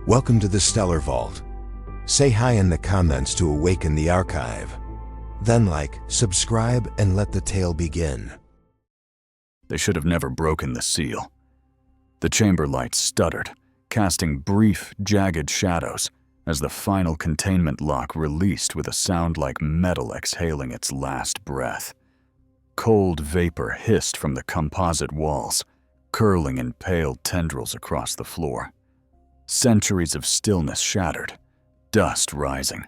Welcome to the Stellar Vault. Say hi in the comments to awaken the archive. Then like, subscribe, and let the tale begin. They should have never broken the seal. The chamber lights stuttered, casting brief, jagged shadows as the final containment lock released with a sound like metal exhaling its last breath. Cold vapor hissed from the composite walls, curling in pale tendrils across the floor. Centuries of stillness shattered, dust rising,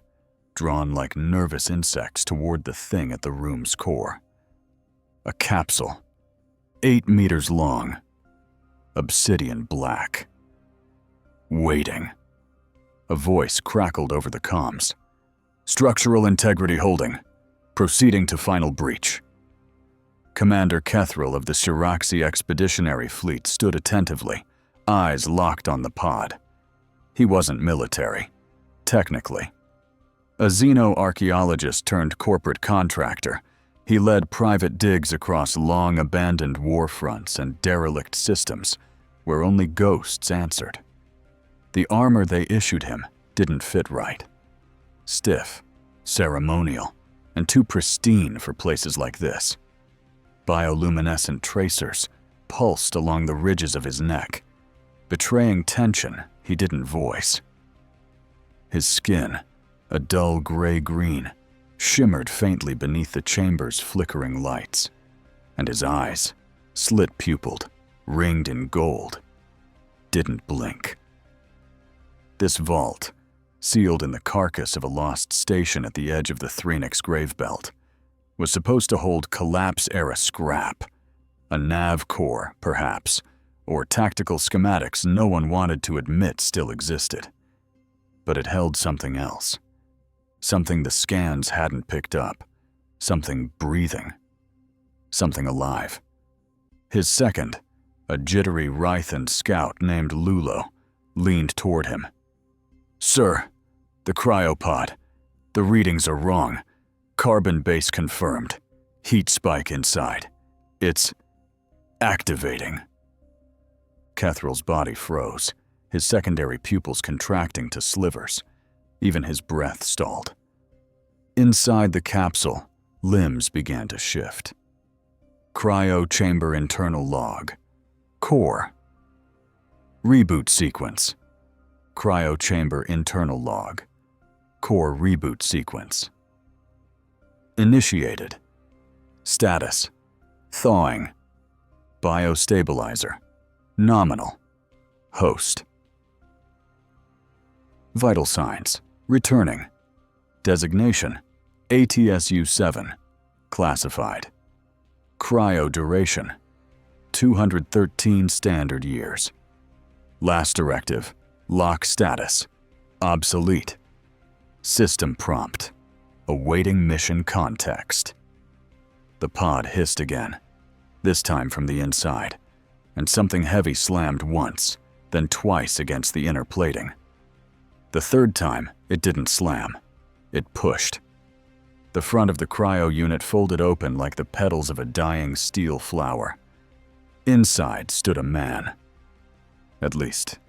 drawn like nervous insects toward the thing at the room's core. A capsule, 8 meters long, obsidian black. Waiting. A voice crackled over the comms. Structural integrity holding. Proceeding to final breach. Commander Kethril of the Shiraxi Expeditionary Fleet stood attentively, eyes locked on the pod. He wasn't military, technically. A xeno-archaeologist turned corporate contractor, he led private digs across long-abandoned war fronts and derelict systems where only ghosts answered. The armor they issued him didn't fit right. Stiff, ceremonial, and too pristine for places like this. Bioluminescent tracers pulsed along the ridges of his neck, betraying tension he didn't voice. His skin, a dull gray-green, shimmered faintly beneath the chamber's flickering lights, and his eyes, slit-pupiled, ringed in gold, didn't blink. This vault, sealed in the carcass of a lost station at the edge of the Threnix Gravebelt, was supposed to hold collapse-era scrap, a nav core, perhaps, or tactical schematics no one wanted to admit still existed. But it held something else. Something the scans hadn't picked up. Something breathing. Something alive. His second, a jittery Rythan scout named Lulo, leaned toward him. "Sir, the cryo-pod. The readings are wrong. Carbon base confirmed. Heat spike inside. It's activating." Kethril's body froze, his secondary pupils contracting to slivers. Even his breath stalled. Inside the capsule, limbs began to shift. Cryo chamber internal log. Core. Reboot sequence. Cryo chamber internal log. Core reboot sequence. Initiated. Status. Thawing. Biostabilizer. Nominal. Host. Vital signs. Returning. Designation. ATSU-7. Classified. Cryo duration. 213 standard years. Last directive. Lock status. Obsolete. System prompt. Awaiting mission context. The pod hissed again, this time from the inside, and something heavy slammed once, then twice against the inner plating. The third time, it didn't slam. It pushed. The front of the cryo unit folded open like the petals of a dying steel flower. Inside stood a man. At least,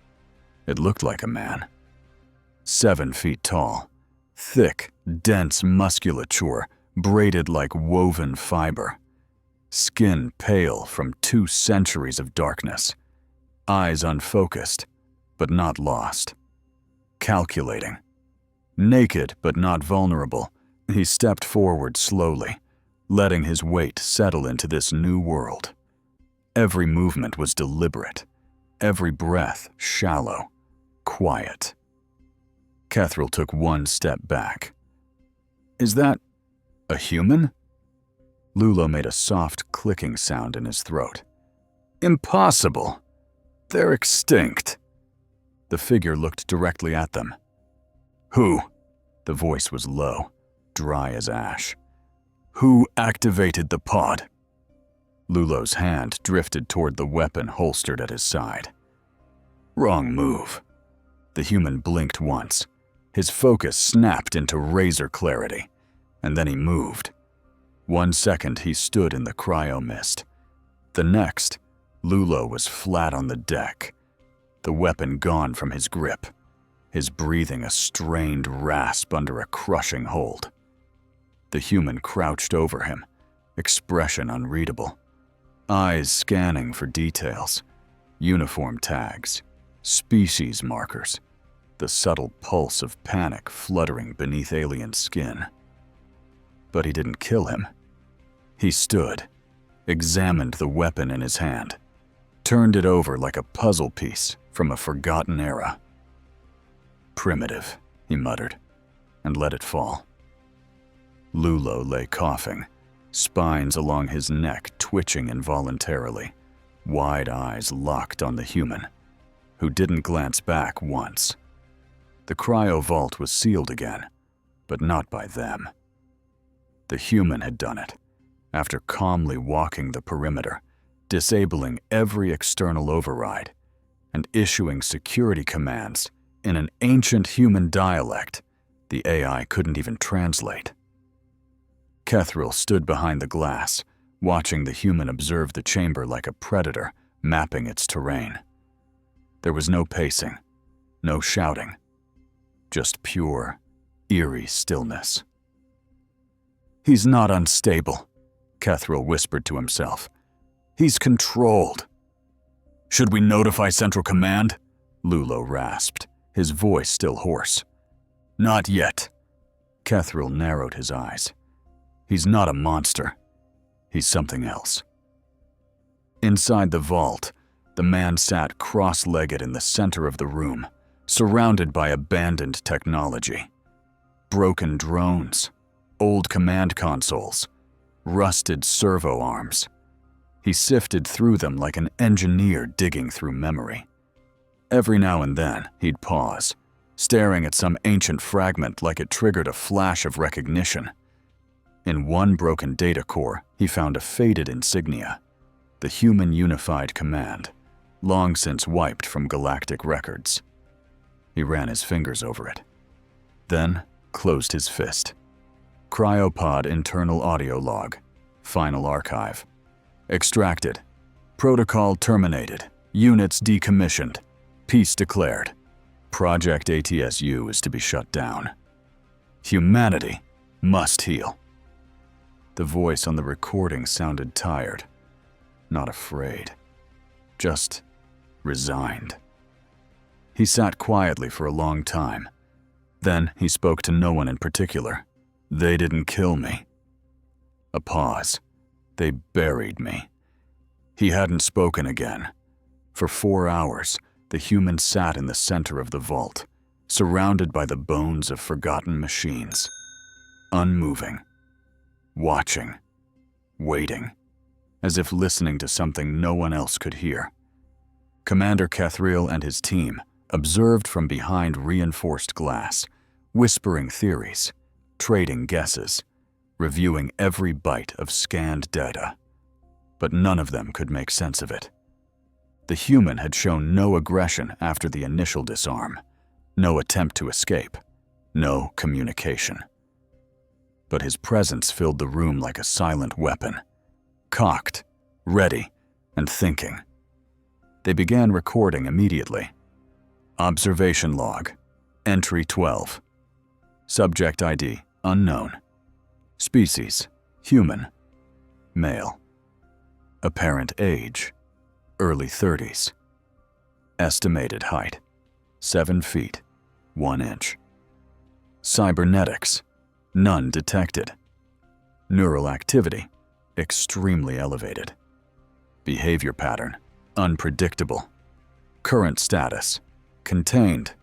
it looked like a man. 7 feet tall, thick, dense musculature braided like woven fiber. Skin pale from 2 centuries of darkness. Eyes unfocused, but not lost. Calculating. Naked but not vulnerable, he stepped forward slowly, letting his weight settle into this new world. Every movement was deliberate, every breath shallow, quiet. Kethril took 1 step back. "Is that a human?" Lulo made a soft clicking sound in his throat. "Impossible. They're extinct." The figure looked directly at them. "Who?" The voice was low, dry as ash. "Who activated the pod?" Lulo's hand drifted toward the weapon holstered at his side. "Wrong move." The human blinked once. His focus snapped into razor clarity, and then he moved. 1 second he stood in the cryo mist. The next, Lulo was flat on the deck, the weapon gone from his grip, his breathing a strained rasp under a crushing hold. The human crouched over him, expression unreadable, eyes scanning for details, uniform tags, species markers, the subtle pulse of panic fluttering beneath alien skin. But he didn't kill him. He stood, examined the weapon in his hand, turned it over like a puzzle piece from a forgotten era. "Primitive," he muttered, and let it fall. Lulo lay coughing, spines along his neck twitching involuntarily, wide eyes locked on the human, who didn't glance back once. The cryo vault was sealed again, but not by them. The human had done it, after calmly walking the perimeter, disabling every external override, and issuing security commands in an ancient human dialect the AI couldn't even translate. Kethril stood behind the glass, watching the human observe the chamber like a predator mapping its terrain. There was no pacing, no shouting, just pure, eerie stillness. "He's not unstable," Kethril whispered to himself. "He's controlled." "Should we notify Central Command?" Lulo rasped, his voice still hoarse. "Not yet." Kethril narrowed his eyes. He's not a monster. He's something else. Inside the vault, the man sat cross-legged in the center of the room, surrounded by abandoned technology. Broken drones, old command consoles, rusted servo arms. He sifted through them like an engineer digging through memory. Every now and then, he'd pause, staring at some ancient fragment like it triggered a flash of recognition. In one broken data core, he found a faded insignia, the Human Unified Command, long since wiped from Galactic records. He ran his fingers over it, then closed his fist. Cryo-pod internal audio log, final archive. Extracted. Protocol terminated. Units decommissioned. Peace declared. Project ATSU is to be shut down. Humanity must heal. The voice on the recording sounded tired, not afraid, just resigned. He sat quietly for a long time. Then he spoke to no one in particular. "They didn't kill me." A pause. "They buried me." He hadn't spoken again. For 4 hours, the human sat in the center of the vault, surrounded by the bones of forgotten machines, unmoving, watching, waiting, as if listening to something no one else could hear. Commander Kethril and his team observed from behind reinforced glass, whispering theories, trading guesses, reviewing every byte of scanned data. But none of them could make sense of it. The human had shown no aggression after the initial disarm, no attempt to escape, no communication. But his presence filled the room like a silent weapon, cocked, ready, and thinking. They began recording immediately. Observation log, entry 12. Subject ID, unknown. Species, human. Male. Apparent age, early 30s. Estimated height, 7 feet, 1 inch. Cybernetics, none detected. Neural activity, extremely elevated. Behavior pattern, unpredictable. Current status, contained,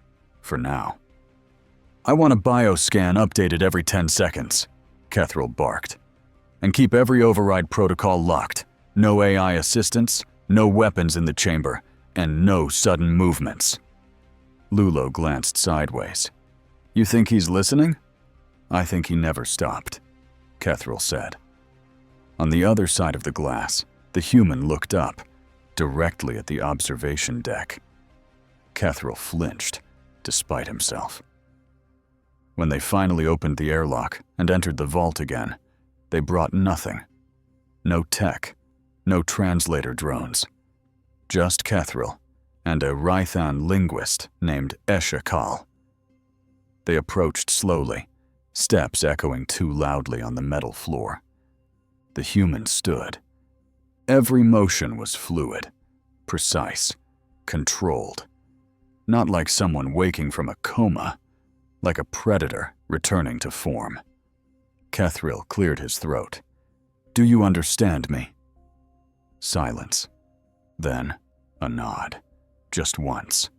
for now. "I want a bioscan updated every 10 seconds, Kethril barked. "And keep every override protocol locked. No AI assistance, no weapons in the chamber, and no sudden movements." Lulo glanced sideways. "You think he's listening?" "I think he never stopped," Kethril said. On the other side of the glass, the human looked up, directly at the observation deck. Kethril flinched, despite himself. When they finally opened the airlock and entered the vault again, they brought nothing. No tech, no translator drones. Just Kethril and a Rythan linguist named Eshakal, They approached slowly, steps echoing too loudly on the metal floor. The human stood. Every motion was fluid, precise, controlled. Not like someone waking from a coma, like a predator returning to form. Kethril cleared his throat. "Do you understand me?" Silence. Then a nod. Just once.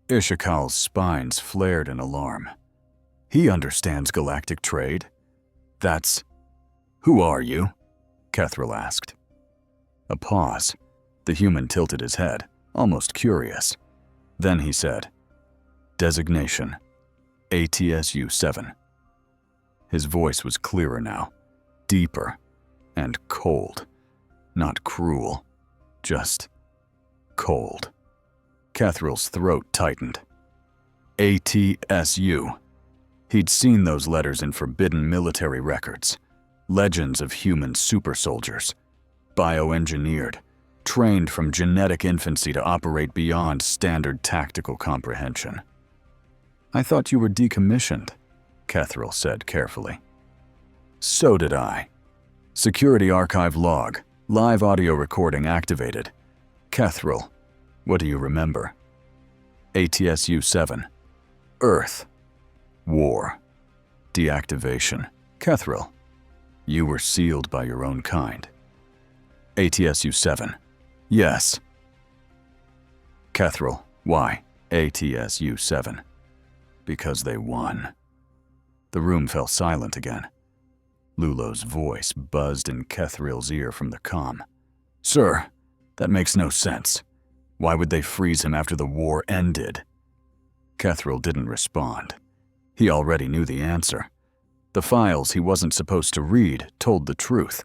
Ishakal's spines flared in alarm. He understands galactic trade. That's... "Who are you?" Kethril asked. A pause. The human tilted his head, almost curious. Then he said, "Designation, ATSU-7. His voice was clearer now, deeper, and cold. Not cruel, just cold. Kethril's throat tightened. ATSU. He'd seen those letters in forbidden military records. Legends of human super soldiers. Bioengineered, trained from genetic infancy to operate beyond standard tactical comprehension. "I thought you were decommissioned," Kethril said carefully. "So did I. Security archive log, live audio recording activated. Kethril, what do you remember?" ATSU-7. Earth. War. Deactivation. Kethril, you were sealed by your own kind. ATSU-7. Yes. Kethril, why ATSU-7? Because they won. The room fell silent again. Lulo's voice buzzed in Kethril's ear from the comm. "Sir, that makes no sense. Why would they freeze him after the war ended?" Kethril didn't respond. He already knew the answer. The files he wasn't supposed to read told the truth.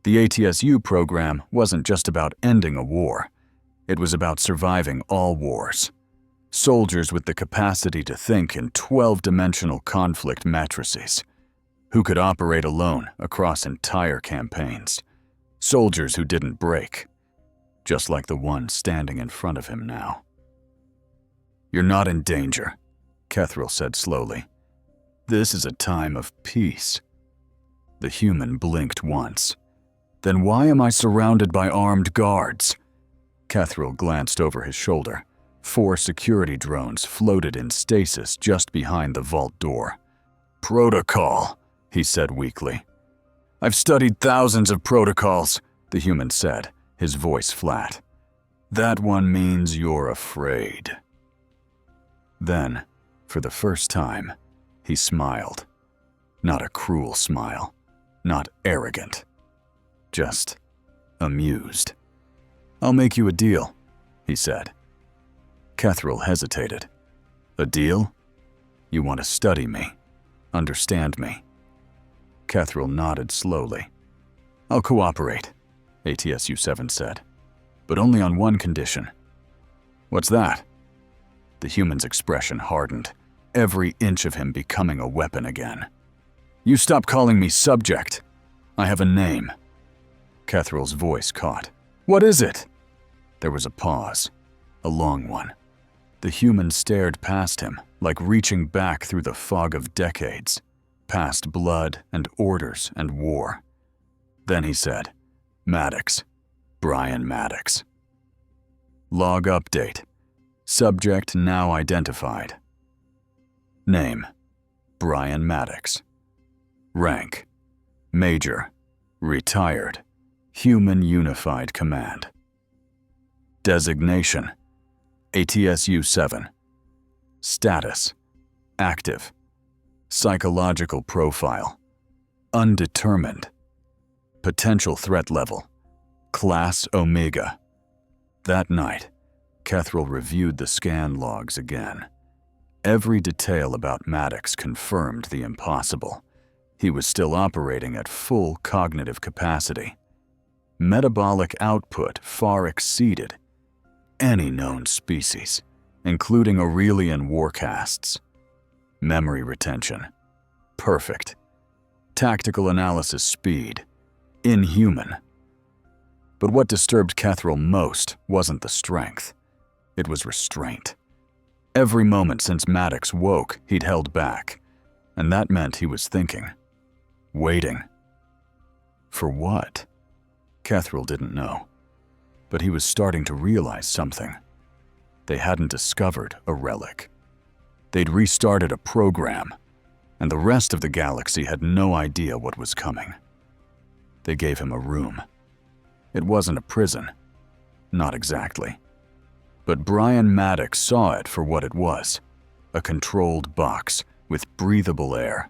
The ATSU program wasn't just about ending a war. It was about surviving all wars. Soldiers with the capacity to think in 12-dimensional conflict matrices, who could operate alone across entire campaigns. Soldiers who didn't break, just like the one standing in front of him now. "You're not in danger," Kethril said slowly. "This is a time of peace." The human blinked once. "Then why am I surrounded by armed guards?" Kethril glanced over his shoulder. 4 security drones floated in stasis just behind the vault door. "Protocol," he said weakly. "I've studied thousands of protocols," the human said, his voice flat. "That one means you're afraid." Then, for the first time, he smiled. Not a cruel smile, not arrogant, just amused. "I'll make you a deal," he said. Kethril hesitated. "A deal? You want to study me, understand me?" Kethril nodded slowly. "I'll cooperate," ATSU-7 said, "but only on one condition." "What's that?" The human's expression hardened, every inch of him becoming a weapon again. "You stop calling me subject. I have a name." Kethril's voice caught. "What is it?" There was a pause, a long one. The human stared past him, like reaching back through the fog of decades, past blood and orders and war. Then he said, "Maddox, Brian Maddox." Log update. Subject now identified. Name, Brian Maddox. Rank, Major, Retired, Human Unified Command. Designation, ATSU-7. Status, Active. Psychological profile, Undetermined. Potential threat level, Class Omega. That night, Kethril reviewed the scan logs again. Every detail about Maddox confirmed the impossible. He was still operating at full cognitive capacity. Metabolic output far exceeded any known species, including Aurelian warcasts. Memory retention, perfect. Tactical analysis speed, inhuman. But what disturbed Kethril most wasn't the strength. It was restraint. Every moment since Maddox woke, he'd held back, and that meant he was thinking. Waiting. For what? Catherall didn't know, but he was starting to realize something. They hadn't discovered a relic. They'd restarted a program, and the rest of the galaxy had no idea what was coming. They gave him a room. It wasn't a prison. Not exactly. But Brian Maddox saw it for what it was, a controlled box with breathable air.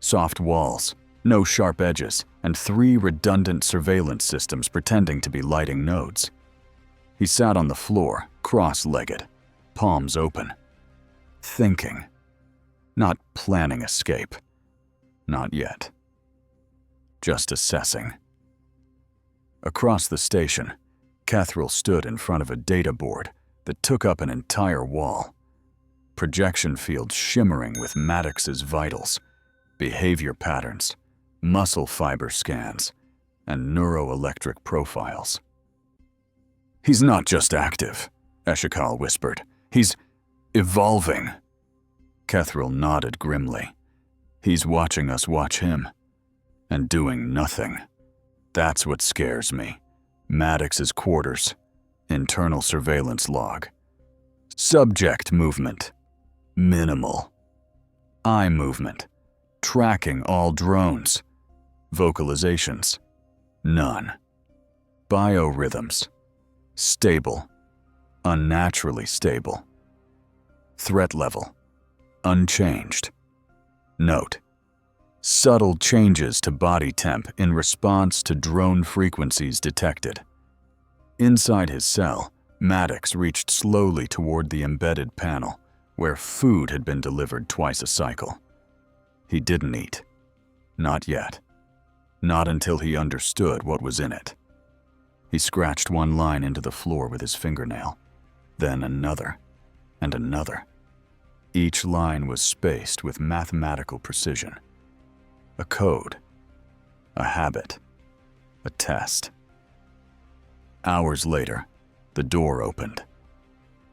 Soft walls, no sharp edges, and 3 redundant surveillance systems pretending to be lighting nodes. He sat on the floor, cross-legged, palms open, thinking, not planning escape. Not yet. Just assessing. Across the station, Catherall stood in front of a data board that took up an entire wall. Projection fields shimmering with Maddox's vitals, behavior patterns, muscle fiber scans, and neuroelectric profiles. "He's not just active," Eshikal whispered. "He's evolving." Catherall nodded grimly. "He's watching us watch him, and doing nothing. That's what scares me." Maddox's quarters, internal surveillance log. Subject movement, minimal. Eye movement, tracking all drones. Vocalizations, none. Biorhythms, stable, unnaturally stable. Threat level, unchanged. Note: subtle changes to body temp in response to drone frequencies detected. Inside his cell, Maddox reached slowly toward the embedded panel, where food had been delivered twice a cycle. He didn't eat. Not yet. Not until he understood what was in it. He scratched one line into the floor with his fingernail, then another, and another. Each line was spaced with mathematical precision. A code, a habit, a test. Hours later, the door opened.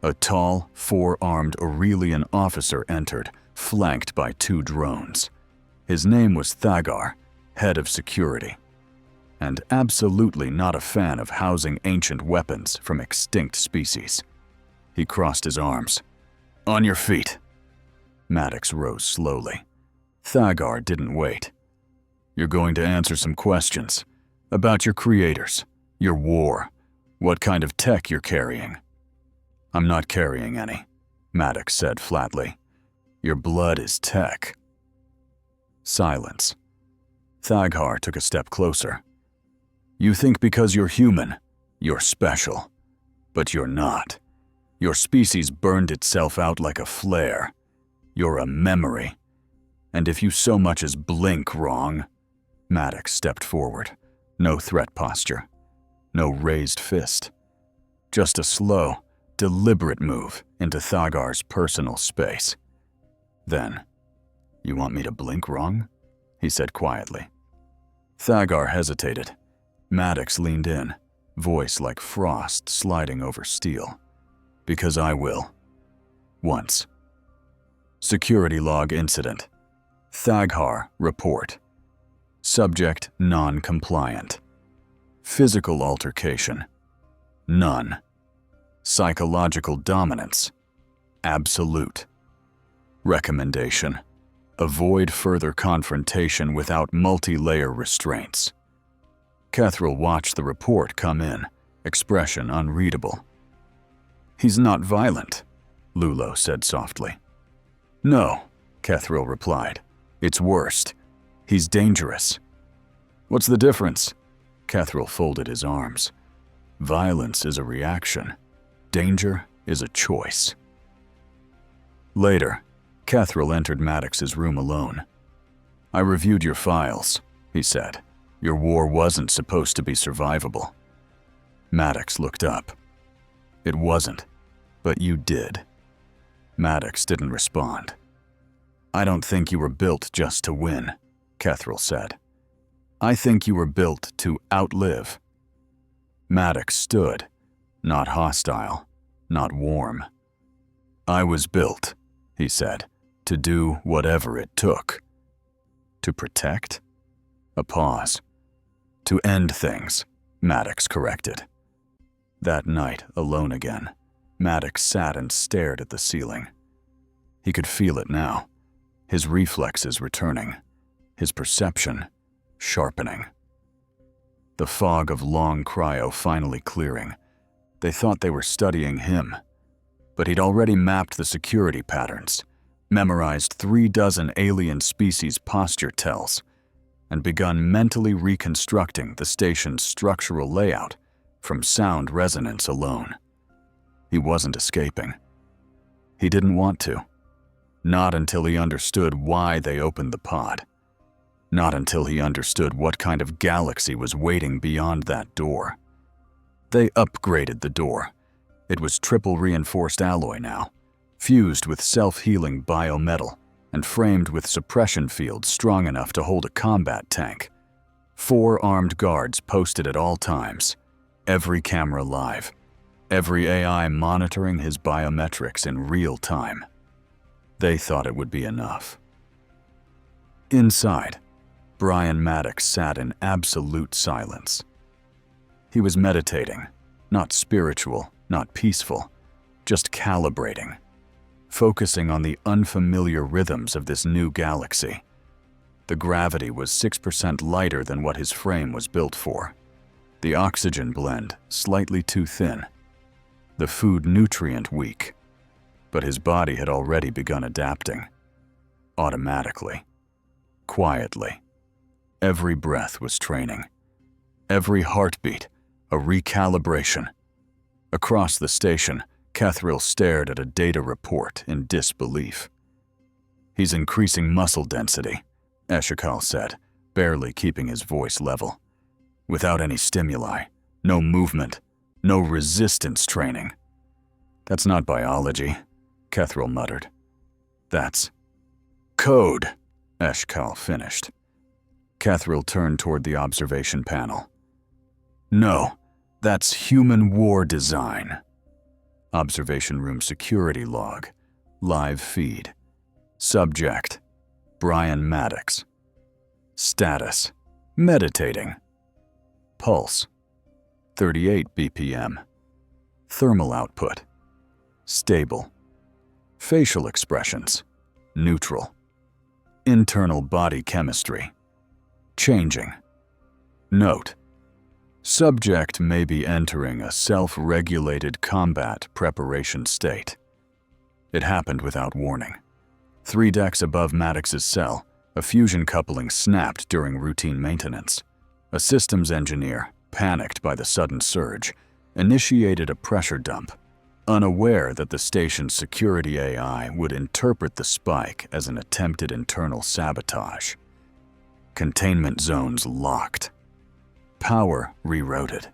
A tall, 4-armed Aurelian officer entered, flanked by 2 drones. His name was Thagar, head of security, and absolutely not a fan of housing ancient weapons from extinct species. He crossed his arms. "On your feet." Maddox rose slowly. Thagar didn't wait. "You're going to answer some questions about your creators, your war, what kind of tech you're carrying." "I'm not carrying any," Maddox said flatly. "Your blood is tech." Silence. Thagar took a step closer. "You think because you're human, you're special. But you're not. Your species burned itself out like a flare. You're a memory. And if you so much as blink wrong..." Maddox stepped forward. No threat posture. No raised fist. Just a slow, deliberate move into Thagar's personal space. Then, "You want me to blink wrong?" he said quietly. Thagar hesitated. Maddox leaned in, voice like frost sliding over steel. "Because I will. Once." Security log incident. Thagar report. Subject non-compliant. Physical altercation. None. Psychological dominance. Absolute. Recommendation: avoid further confrontation without multi-layer restraints. Catherall watched the report come in, expression unreadable. "He's not violent," Lulo said softly. "No," Catherall replied. "It's worse. He's dangerous." "What's the difference?" Catherall folded his arms. "Violence is a reaction. Danger is a choice." Later, Catherall entered Maddox's room alone. "I reviewed your files," he said. "Your war wasn't supposed to be survivable." Maddox looked up. "It wasn't, but you did." Maddox didn't respond. "I don't think you were built just to win," Catherall said. "I think you were built to outlive." Maddox stood, not hostile, not warm. "I was built," he said, "to do whatever it took." To protect? A pause. To end things, Maddox corrected. That night, alone again, Maddox sat and stared at the ceiling. He could feel it now, his reflexes returning, his perception sharpening. The fog of long cryo finally clearing. They thought they were studying him, but he'd already mapped the security patterns, memorized 36 alien species posture tells, and begun mentally reconstructing the station's structural layout from sound resonance alone. He wasn't escaping. He didn't want to. Not until he understood why they opened the pod. Not until he understood what kind of galaxy was waiting beyond that door. They upgraded the door. It was triple reinforced alloy now, fused with self-healing biometal and framed with suppression fields strong enough to hold a combat tank. 4 armed guards posted at all times, every camera live, every AI monitoring his biometrics in real time. They thought it would be enough. Inside, Brian Maddox sat in absolute silence. He was meditating, not spiritual, not peaceful, just calibrating, focusing on the unfamiliar rhythms of this new galaxy. The gravity was 6% lighter than what his frame was built for. The oxygen blend slightly too thin. The food nutrient weak. But his body had already begun adapting. Automatically. Quietly. Every breath was training. Every heartbeat, a recalibration. Across the station, Catherall stared at a data report in disbelief. "He's increasing muscle density," Eshikal said, barely keeping his voice level. "Without any stimuli, no movement, no resistance training." "That's not biology," Catherall muttered. "That's code," Eshikal finished. Catherall turned toward the observation panel. "No, that's human war design." Observation room security log, live feed. Subject, Brian Maddox. Status, meditating. Pulse, 38 BPM. Thermal output, stable. Facial expressions, neutral. Internal body chemistry, changing. Note, subject may be entering a self-regulated combat preparation state. It happened without warning. 3 decks above Maddox's cell, a fusion coupling snapped during routine maintenance. A systems engineer, panicked by the sudden surge, initiated a pressure dump, unaware that the station's security AI would interpret the spike as an attempted internal sabotage. Containment zones locked. Power rerouted.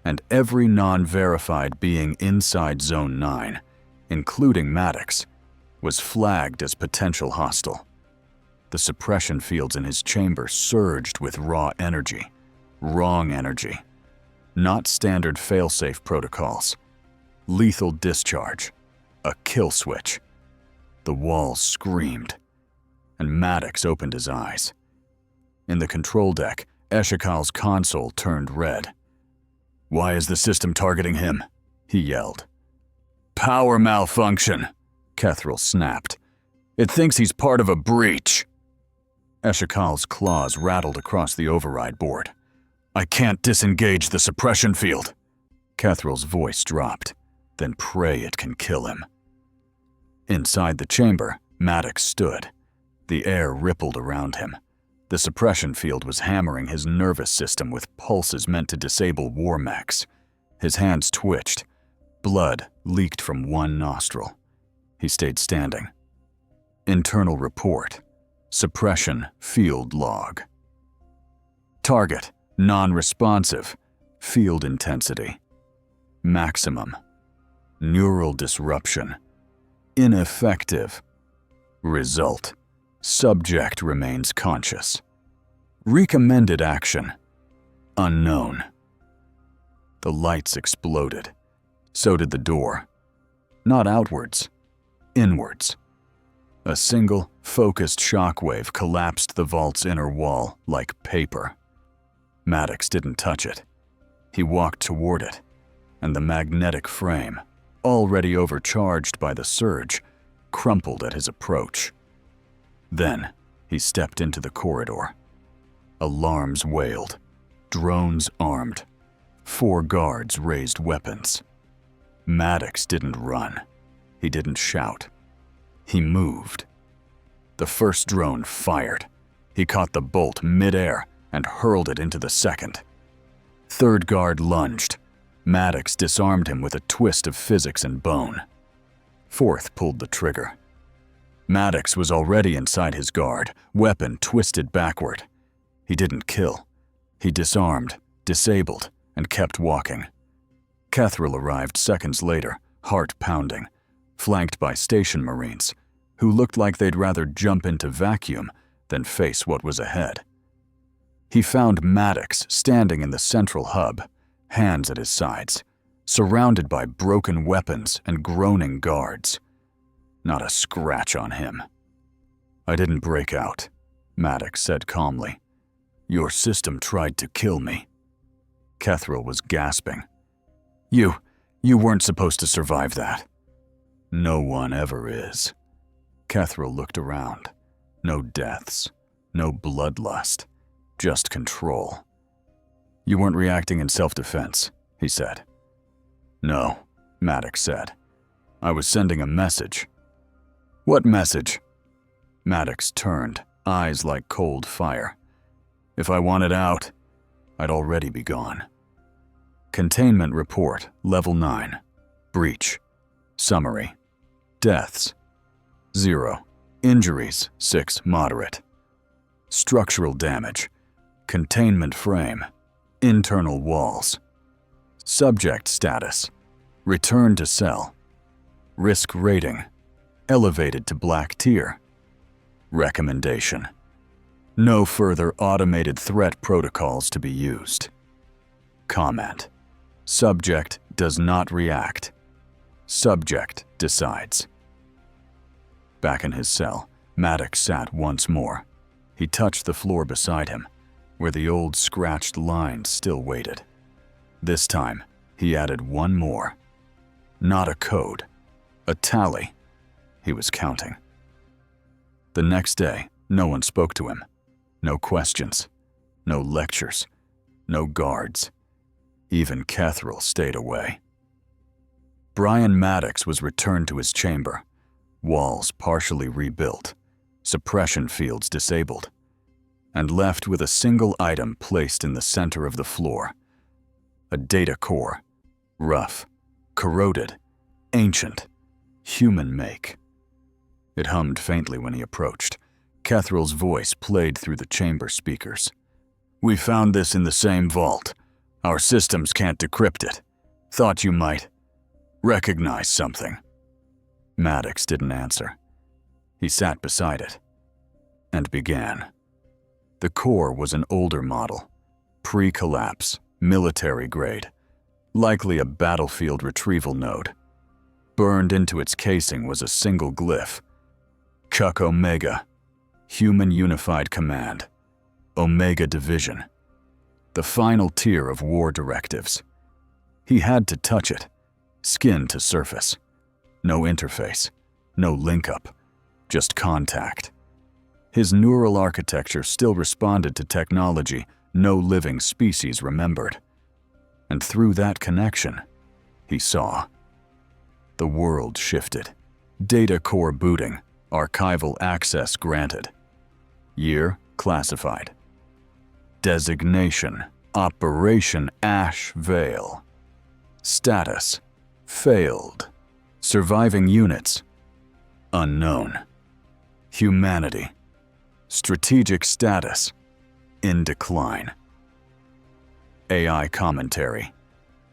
And every non-verified being inside Zone 9, including Maddox, was flagged as potential hostile. The suppression fields in his chamber surged with raw energy, wrong energy, not standard failsafe protocols, lethal discharge, a kill switch. The walls screamed, and Maddox opened his eyes. In the control deck, Eshikal's console turned red. "Why is the system targeting him?" he yelled. "Power malfunction," Catherall snapped. "It thinks he's part of a breach." Eshikal's claws rattled across the override board. "I can't disengage the suppression field." Catherall's voice dropped. "Then pray it can kill him." Inside the chamber, Maddox stood. The air rippled around him. The suppression field was hammering his nervous system with pulses meant to disable war mechs. His hands twitched. Blood leaked from one nostril. He stayed standing. Internal report. Suppression field log. Target, non-responsive. Field intensity. Maximum. Neural disruption. Ineffective. Result. Subject remains conscious. Recommended action. Unknown. The lights exploded. So did the door. Not outwards, inwards. A single, focused shockwave collapsed the vault's inner wall like paper. Maddox didn't touch it. He walked toward it, and the magnetic frame, already overcharged by the surge, crumpled at his approach. Then, he stepped into the corridor. Alarms wailed, drones armed. 4 guards raised weapons. Maddox didn't run. He didn't shout. He moved. The first drone fired. He caught the bolt mid-air and hurled it into the second. Third guard lunged. Maddox disarmed him with a twist of physics and bone. Fourth pulled the trigger. Maddox was already inside his guard, weapon twisted backward. He didn't kill. He disarmed, disabled, and kept walking. Kethril arrived seconds later, heart pounding, flanked by station marines, who looked like they'd rather jump into vacuum than face what was ahead. He found Maddox standing in the central hub, hands at his sides, surrounded by broken weapons and groaning guards. Not a scratch on him. "I didn't break out," Maddox said calmly. "Your system tried to kill me." Kethril was gasping. You weren't supposed to survive that." "No one ever is." Kethril looked around. No deaths, no bloodlust, just control. "You weren't reacting in self-defense," he said. "No," Maddox said. "I was sending a message." "What message?" Maddox turned, eyes like cold fire. "If I wanted out, I'd already be gone." Containment report, level 9. Breach. Summary. Deaths, 0. Injuries, 6 moderate. Structural damage. Containment frame. Internal walls. Subject status. Return to cell. Risk rating. Elevated to black tier. Recommendation. No further automated threat protocols to be used. Comment. Subject does not react. Subject decides. Back in his cell, Maddox sat once more. He touched the floor beside him, where the old scratched lines still waited. This time, he added one more. Not a code, a tally. He was counting. The next day, no one spoke to him. No questions, no lectures, no guards. Even Kethril stayed away. Brian Maddox was returned to his chamber, walls partially rebuilt, suppression fields disabled, and left with a single item placed in the center of the floor. A data core, rough, corroded, ancient, human make. It hummed faintly when he approached. Kethril's voice played through the chamber speakers. "We found this in the same vault. Our systems can't decrypt it. Thought you might recognize something." Maddox didn't answer. He sat beside it and began. The core was an older model, pre-collapse, military grade, likely a battlefield retrieval node. Burned into its casing was a single glyph. Cuck Omega, Human Unified Command, Omega Division, the final tier of war directives. He had to touch it, skin to surface. No interface, no link-up, just contact. His neural architecture still responded to technology no living species remembered. And through that connection, he saw. The world shifted. Data core booting, archival access granted. Year classified. Designation, Operation Ash Veil. Status, failed. Surviving units, unknown. Humanity, strategic status, in decline. AI commentary,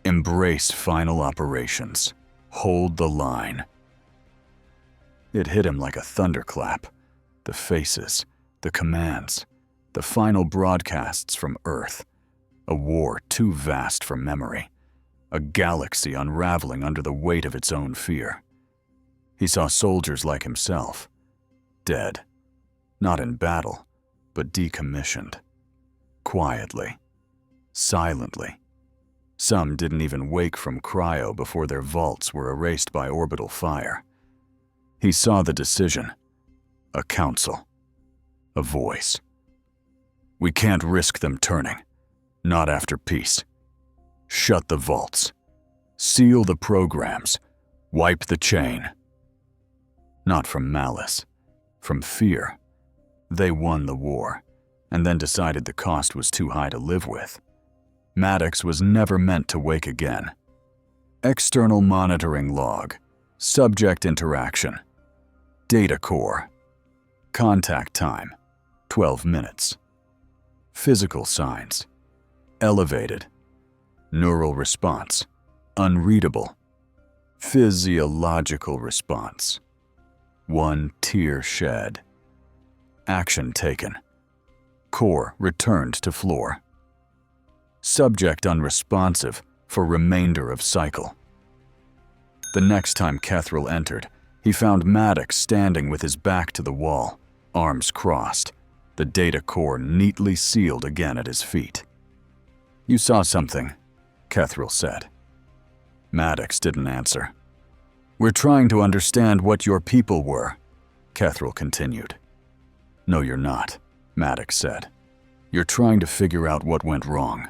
embrace final operations, hold the line. It hit him like a thunderclap. The faces, the commands, the final broadcasts from Earth. A war too vast for memory. A galaxy unraveling under the weight of its own fear. He saw soldiers like himself, dead, not in battle, but decommissioned, quietly, silently. Some didn't even wake from cryo before their vaults were erased by orbital fire. He saw the decision, a council, a voice. We can't risk them turning, not after peace. Shut the vaults, seal the programs, wipe the chain. Not from malice, from fear. They won the war, and then decided the cost was too high to live with. Maddox was never meant to wake again. External monitoring log, subject interaction, data core, contact time, 12 minutes. Physical signs, elevated, neural response, unreadable, physiological response, 1 tear shed. Action taken. Core returned to floor. Subject unresponsive for remainder of cycle. The next time Kethril entered, he found Maddox standing with his back to the wall, arms crossed, the data core neatly sealed again at his feet. You saw something, Kethril said. Maddox didn't answer. We're trying to understand what your people were, Kethril continued. No, you're not, Maddox said. You're trying to figure out what went wrong.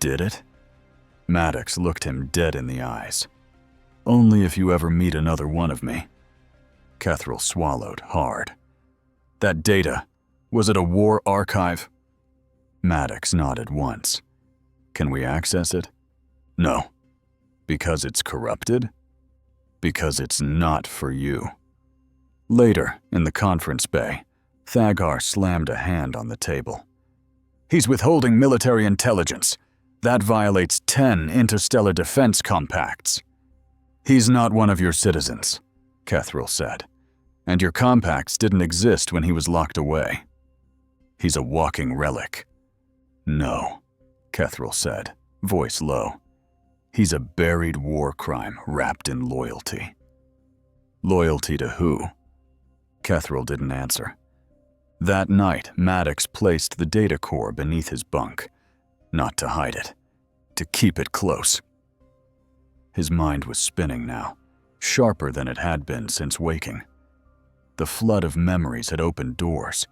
Did it? Maddox looked him dead in the eyes. Only if you ever meet another one of me. Kethril swallowed hard. That data, was it a war archive? Maddox nodded once. Can we access it? No. Because it's corrupted? Because it's not for you. Later, in the conference bay, Thagar slammed a hand on the table. He's withholding military intelligence. That violates 10 interstellar defense compacts. He's not one of your citizens, Kethril said, and your compacts didn't exist when he was locked away. He's a walking relic. No, Kethril said, voice low. He's a buried war crime wrapped in loyalty. Loyalty to who? Kethril didn't answer. That night, Maddox placed the data core beneath his bunk. Not to hide it, to keep it close. His mind was spinning now, sharper than it had been since waking. The flood of memories had opened doors,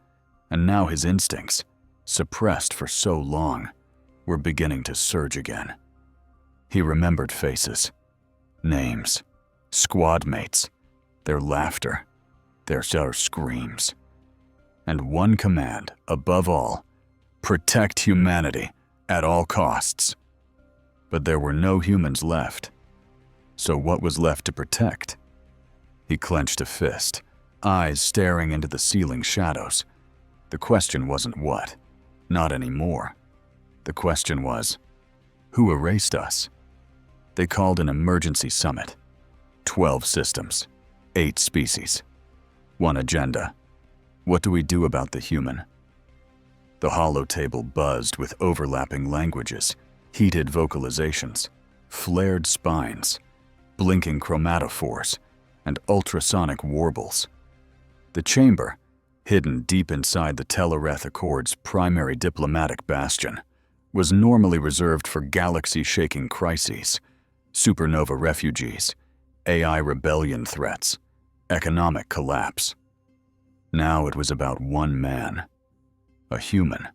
and now his instincts, suppressed for so long, were beginning to surge again. He remembered faces, names, squad mates, their laughter, their screams. And one command, above all, protect humanity at all costs. But there were no humans left. So what was left to protect? He clenched a fist, eyes staring into the ceiling shadows. The question wasn't what, not anymore. The question was, who erased us? They called an emergency summit. 12 systems, 8 species, 1 agenda. What do we do about the human? The hollow table buzzed with overlapping languages, heated vocalizations, flared spines, blinking chromatophores, and ultrasonic warbles. The chamber, hidden deep inside the Tellareth Accord's primary diplomatic bastion, was normally reserved for galaxy-shaking crises, supernova refugees, AI rebellion threats, economic collapse. Now it was about one man, a human.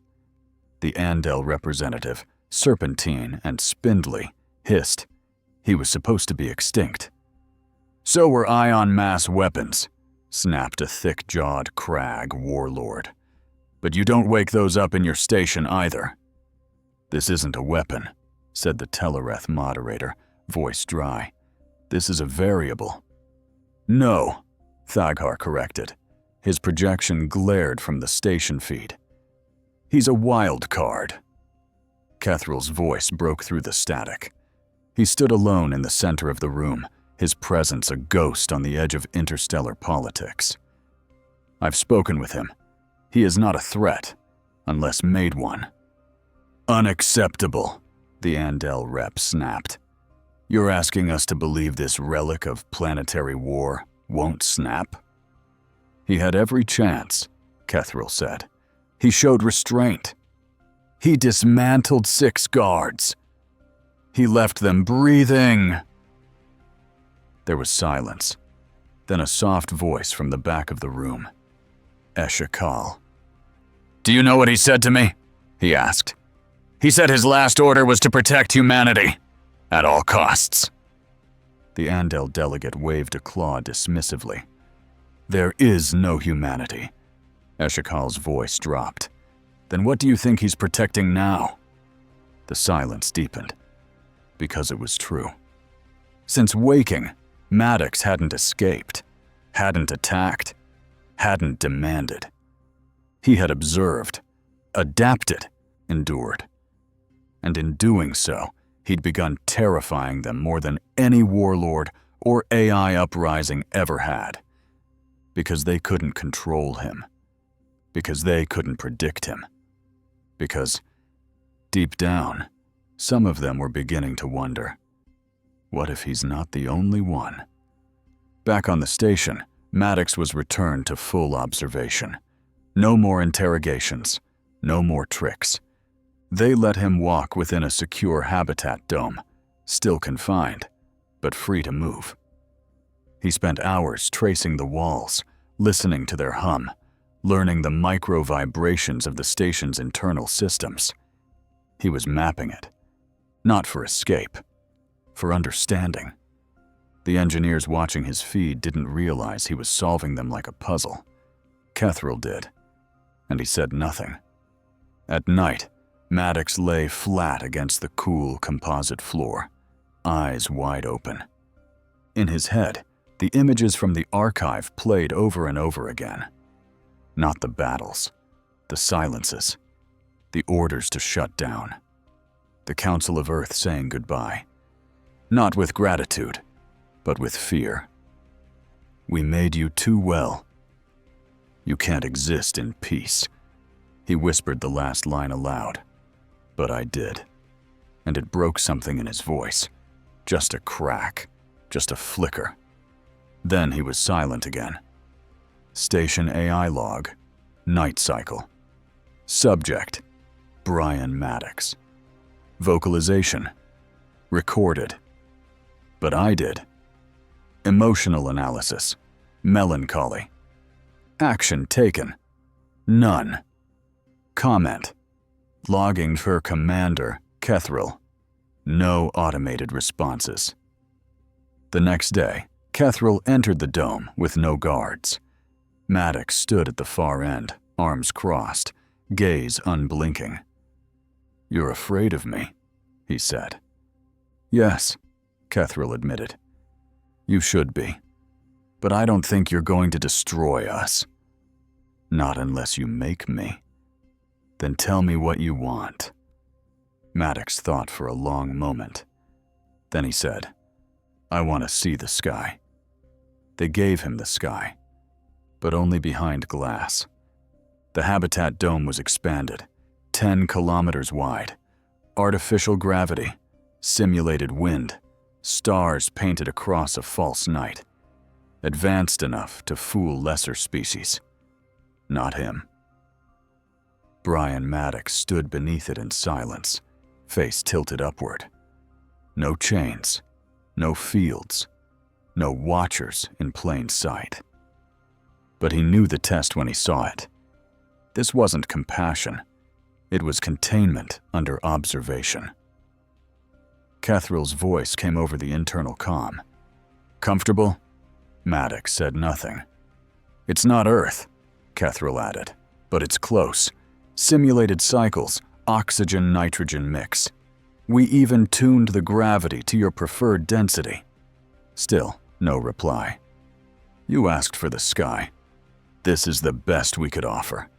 The Andel representative, serpentine and spindly, hissed. He was supposed to be extinct. So were ion mass weapons, snapped a thick-jawed crag warlord. But you don't wake those up in your station either. This isn't a weapon, said the Tellareth moderator, voice dry. This is a variable. No, Thagar corrected. His projection glared from the station feed. He's a wild card. Kethril's voice broke through the static. He stood alone in the center of the room, his presence a ghost on the edge of interstellar politics. I've spoken with him. He is not a threat, unless made one. Unacceptable, the Andel rep snapped. You're asking us to believe this relic of planetary war, Won't snap? He had every chance, Kethril said. He showed restraint. He dismantled 6 guards. He left them breathing. There was silence, then a soft voice from the back of the room. Eshakal. Do you know what he said to me? He asked. He said his last order was to protect humanity, at all costs. The Andel delegate waved a claw dismissively. There is no humanity. Eshakal's voice dropped. Then what do you think he's protecting now? The silence deepened, because it was true. Since waking, Maddox hadn't escaped, hadn't attacked, hadn't demanded. He had observed, adapted, endured. And in doing so, he'd begun terrifying them more than any warlord or AI uprising ever had. Because they couldn't control him. Because they couldn't predict him. Because, deep down, some of them were beginning to wonder, what if he's not the only one? Back on the station, Maddox was returned to full observation. No more interrogations, no more tricks. They let him walk within a secure habitat dome, still confined, but free to move. He spent hours tracing the walls, listening to their hum, learning the micro-vibrations of the station's internal systems. He was mapping it, not for escape, for understanding. The engineers watching his feed didn't realize he was solving them like a puzzle. Kethril did, and he said nothing. At night, Maddox lay flat against the cool composite floor, eyes wide open. In his head, the images from the archive played over and over again. Not the battles, the silences, the orders to shut down, the Council of Earth saying goodbye. Not with gratitude, but with fear. We made you too well. You can't exist in peace. He whispered the last line aloud. But I did. And it broke something in his voice. Just a crack, just a flicker. Then he was silent again. Station AI log, night cycle. Subject, Brian Maddox. Vocalization, recorded. But I did. Emotional analysis, melancholy. Action taken, none. Comment, logging for Commander Kethril. No automated responses. The next day, Kethril entered the dome with no guards. Maddox stood at the far end, arms crossed, gaze unblinking. You're afraid of me, he said. Yes, Kethril admitted. You should be. But I don't think you're going to destroy us. Not unless you make me. Then tell me what you want. Maddox thought for a long moment. Then he said, I want to see the sky. They gave him the sky, but only behind glass. The habitat dome was expanded, 10 kilometers wide. Artificial gravity, simulated wind, stars painted across a false night. Advanced enough to fool lesser species. Not him. Brian Maddox stood beneath it in silence, face tilted upward. No chains, no fields, no watchers in plain sight. But he knew the test when he saw it. This wasn't compassion. It was containment under observation. Kethril's voice came over the internal comm. Comfortable? Maddox said nothing. It's not Earth, Kethril added, but it's close. Simulated cycles, oxygen-nitrogen mix. We even tuned the gravity to your preferred density. Still, no reply. You asked for the sky. This is the best we could offer.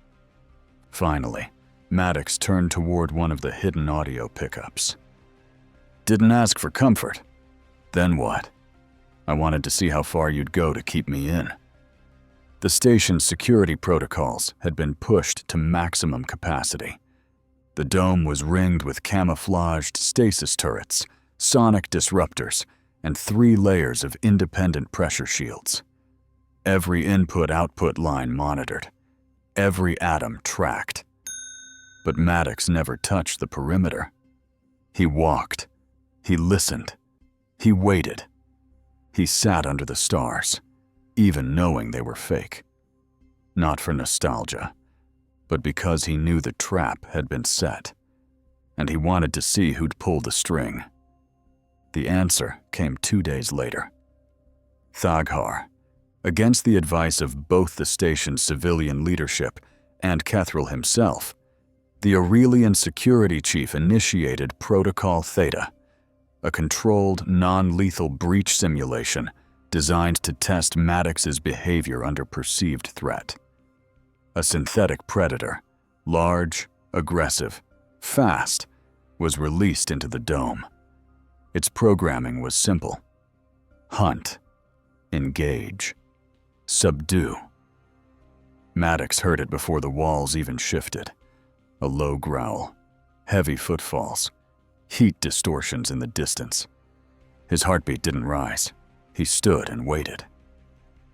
Finally, Maddox turned toward one of the hidden audio pickups. Didn't ask for comfort. Then what? I wanted to see how far you'd go to keep me in. The station's security protocols had been pushed to maximum capacity. The dome was ringed with camouflaged stasis turrets, sonic disruptors, and 3 layers of independent pressure shields. Every input-output line monitored. Every atom tracked. But Maddox never touched the perimeter. He walked. He listened. He waited. He sat under the stars, even knowing they were fake. Not for nostalgia, but because he knew the trap had been set, and he wanted to see who'd pull the string. The answer came 2 days later. Thaghar, against the advice of both the station's civilian leadership and Kethril himself, the Aurelian security chief initiated Protocol Theta, a controlled, non-lethal breach simulation designed to test Maddox's behavior under perceived threat. A synthetic predator, large, aggressive, fast, was released into the dome. Its programming was simple. Hunt, engage, subdue. Maddox heard it before the walls even shifted. A low growl, heavy footfalls, heat distortions in the distance. His heartbeat didn't rise. He stood and waited.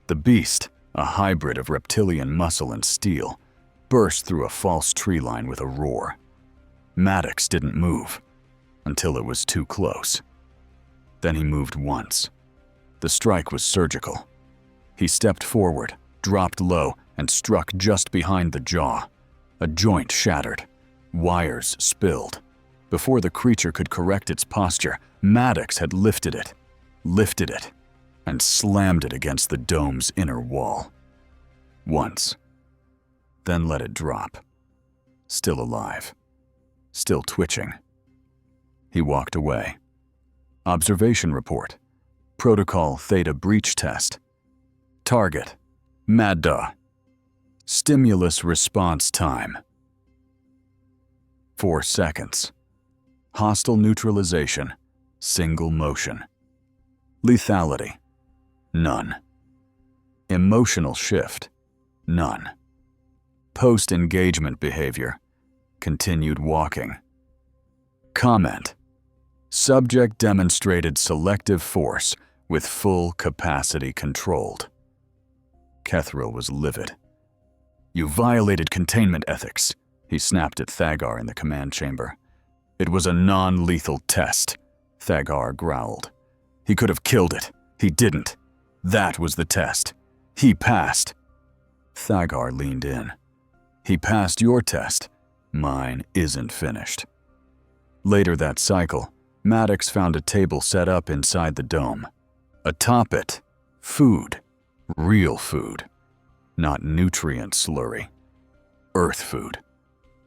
The beast, a hybrid of reptilian muscle and steel, burst through a false tree line with a roar. Maddox didn't move until it was too close. Then he moved once. The strike was surgical. He stepped forward, dropped low, and struck just behind the jaw. A joint shattered. Wires spilled. Before the creature could correct its posture, Maddox had lifted it, and slammed it against the dome's inner wall. Once. Then let it drop. Still alive. Still twitching. He walked away. Observation report. Protocol Theta breach test. Target. Madda. Stimulus response time. 4 seconds. Hostile neutralization. Single motion. Lethality. None. Emotional shift. None. Post-engagement behavior. Continued walking. Comment. Subject demonstrated selective force with full capacity controlled. Kethril was livid. You violated containment ethics, he snapped at Thaghar in the command chamber. It was a non-lethal test, Thaghar growled. He could have killed it. He didn't. That was the test. He passed. Thaghar leaned in. He passed your test. Mine isn't finished. Later that cycle, Maddox found a table set up inside the dome. Atop it, food. Real food. Not nutrient slurry. Earth food.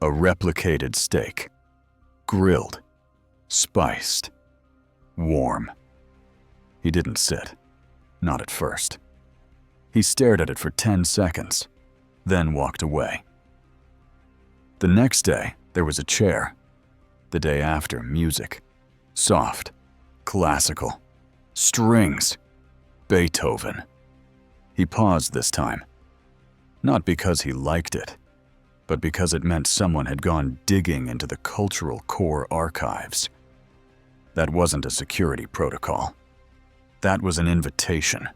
A replicated steak. Grilled. Spiced. Warm. He didn't sit. Not at first. He stared at it for 10 seconds, then walked away. The next day, there was a chair. The day after, music. Soft. Classical. Strings. Beethoven. He paused this time. Not because he liked it, but because it meant someone had gone digging into the cultural core archives. That wasn't a security protocol. That was an invitation.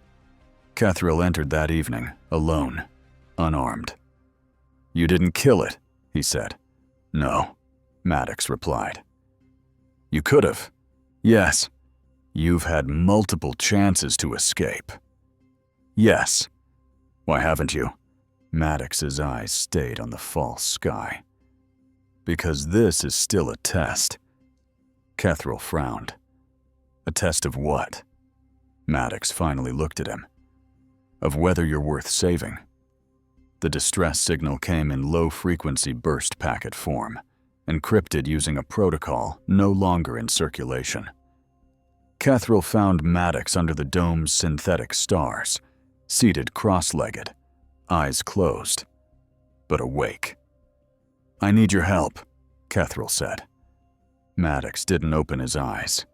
Kethril entered that evening, alone, unarmed. You didn't kill it, he said. No, Maddox replied. You could have. Yes. You've had multiple chances to escape. Yes. Why haven't you? Maddox's eyes stayed on the false sky. Because this is still a test. Kethril frowned. A test of what? Maddox finally looked at him. Of whether you're worth saving. The distress signal came in low-frequency burst packet form, encrypted using a protocol no longer in circulation. Kethril found Maddox under the dome's synthetic stars, seated cross-legged, eyes closed, but awake. I need your help, Kethril said. Maddox didn't open his eyes.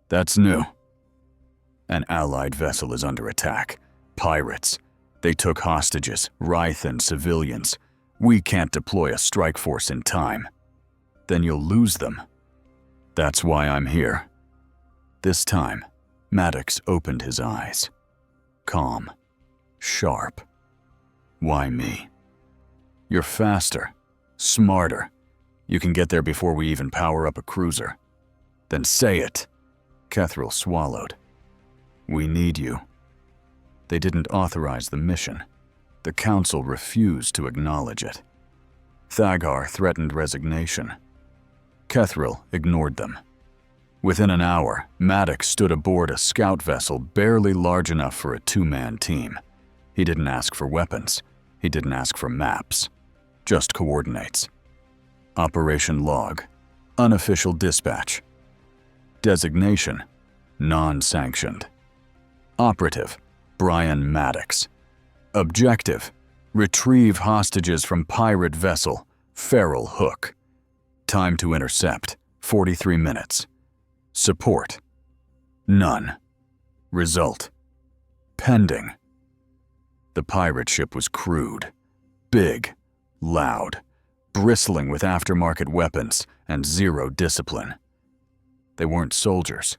That's new. An allied vessel is under attack. Pirates. They took hostages, Rythan civilians. We can't deploy a strike force in time. Then you'll lose them. That's why I'm here. This time, Maddox opened his eyes. Calm. sharp. Why me? You're faster, smarter. You can get there before we even power up a cruiser. Then say it. Kethril swallowed. We need you. They didn't authorize the mission. The Council refused to acknowledge it. Thagar threatened resignation. Kethril ignored them. Within an hour, Maddox stood aboard a scout vessel barely large enough for a two-man team. He didn't ask for weapons. He didn't ask for maps. Just coordinates. Operation log. Unofficial dispatch. Designation. Non-sanctioned. Operative. Brian Maddox. Objective. Retrieve hostages from pirate vessel, Feral Hook. Time to intercept, 43 minutes. Support. None. Result. Pending. The pirate ship was crude, big, loud, bristling with aftermarket weapons and zero discipline. They weren't soldiers.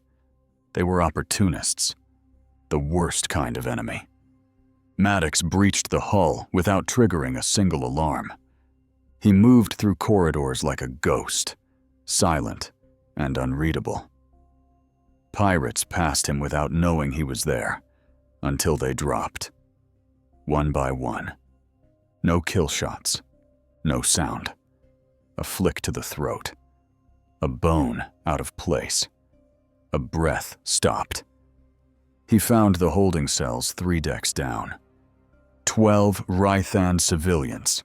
They were opportunists. The worst kind of enemy. Maddox breached the hull without triggering a single alarm. He moved through corridors like a ghost, silent and unreadable. Pirates passed him without knowing he was there, until they dropped. One by one. No kill shots. No sound. A flick to the throat. A bone out of place. A breath stopped. He found the holding cells 3 decks down. 12 Rythan civilians.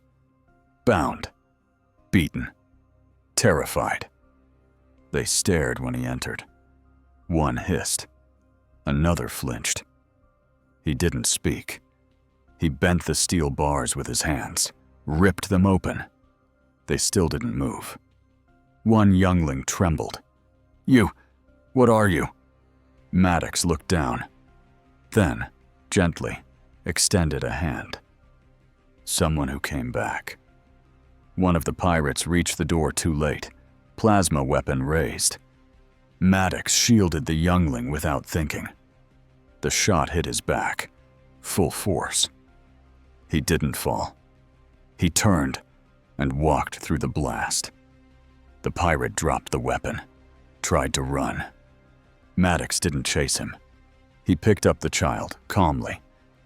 Bound. Beaten. Terrified. They stared when he entered. One hissed. Another flinched. He didn't speak. He bent the steel bars with his hands, ripped them open. They still didn't move. One youngling trembled. You, what are you? Maddox looked down. Then, gently, extended a hand. Someone who came back. One of the pirates reached the door too late, plasma weapon raised. Maddox shielded the youngling without thinking. The shot hit his back, full force. He didn't fall. He turned and walked through the blast. The pirate dropped the weapon, tried to run. Maddox didn't chase him. He picked up the child, calmly,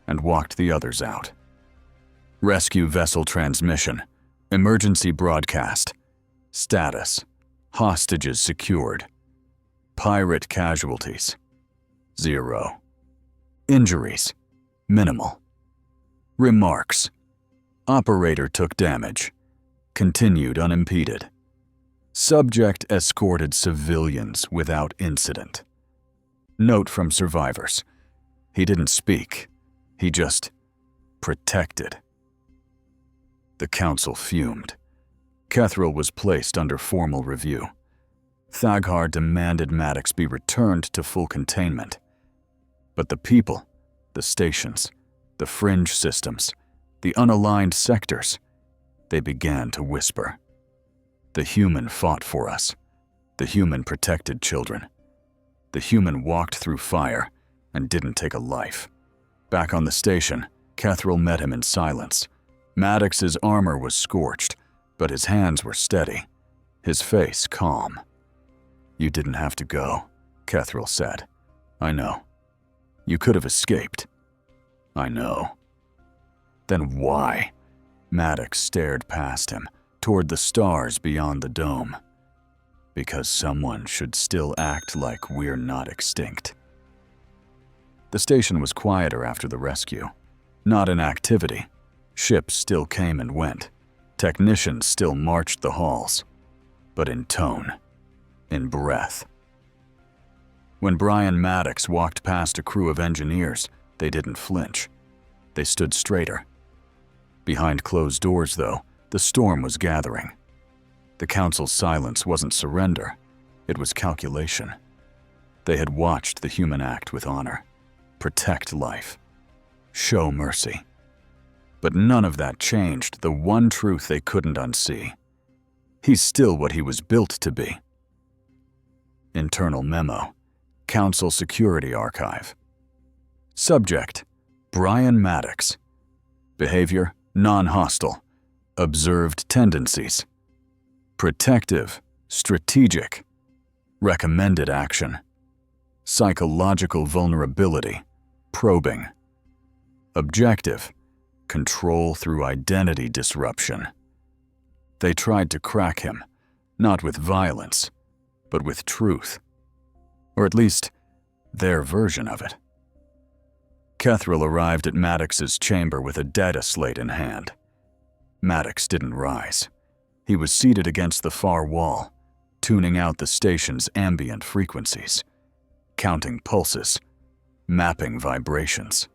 and walked the others out. Rescue vessel transmission. Emergency broadcast. Status. Hostages secured. Pirate casualties. 0. Injuries. Minimal. Remarks. Operator took damage. Continued unimpeded. Subject escorted civilians without incident. Note from survivors. He didn't speak. He just protected. The council fumed. Kethril was placed under formal review. Thagar demanded Maddox be returned to full containment. But the people, the stations, the fringe systems, the unaligned sectors, they began to whisper. The human fought for us. The human protected children. The human walked through fire and didn't take a life. Back on the station, Kethril met him in silence. Maddox's armor was scorched, but his hands were steady, his face calm. You didn't have to go, Kethril said. I know. You could have escaped. I know. Then why? Maddox stared past him, toward the stars beyond the dome. Because someone should still act like we're not extinct. The station was quieter after the rescue. Not in activity. Ships still came and went. Technicians still marched the halls. But in tone. In breath. When Brian Maddox walked past a crew of engineers, they didn't flinch. They stood straighter. Behind closed doors, though, the storm was gathering. The council's silence wasn't surrender, it was calculation. They had watched the human act with honor, protect life, show mercy. But none of that changed the one truth they couldn't unsee. He's still what he was built to be. Internal memo, Council Security Archive. Subject, Brian Maddox. Behavior, non-hostile. Observed tendencies. Protective, strategic. Recommended action. Psychological vulnerability, probing. Objective, control through identity disruption. They tried to crack him, not with violence, but with truth. Or at least, their version of it. Kethril arrived at Maddox's chamber with a data slate in hand. Maddox didn't rise. He was seated against the far wall, tuning out the station's ambient frequencies, counting pulses, mapping vibrations.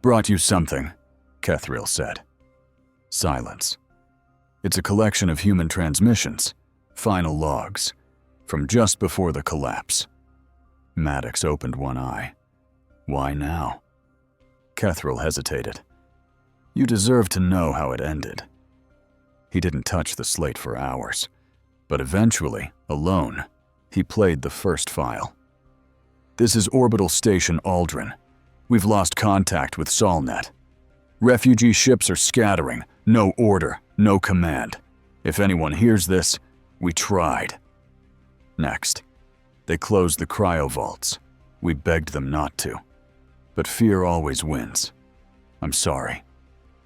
"Brought you something," Kethril said. Silence. "It's a collection of human transmissions, final logs, from just before the collapse." Maddox opened one eye. "Why now?" Kethril hesitated. "You deserve to know how it ended." He didn't touch the slate for hours, but eventually, alone, he played the first file. "This is Orbital Station Aldrin. We've lost contact with Solnet. Refugee ships are scattering, no order, no command. If anyone hears this, we tried." Next, they closed the cryo vaults. We begged them not to. But fear always wins. "I'm sorry.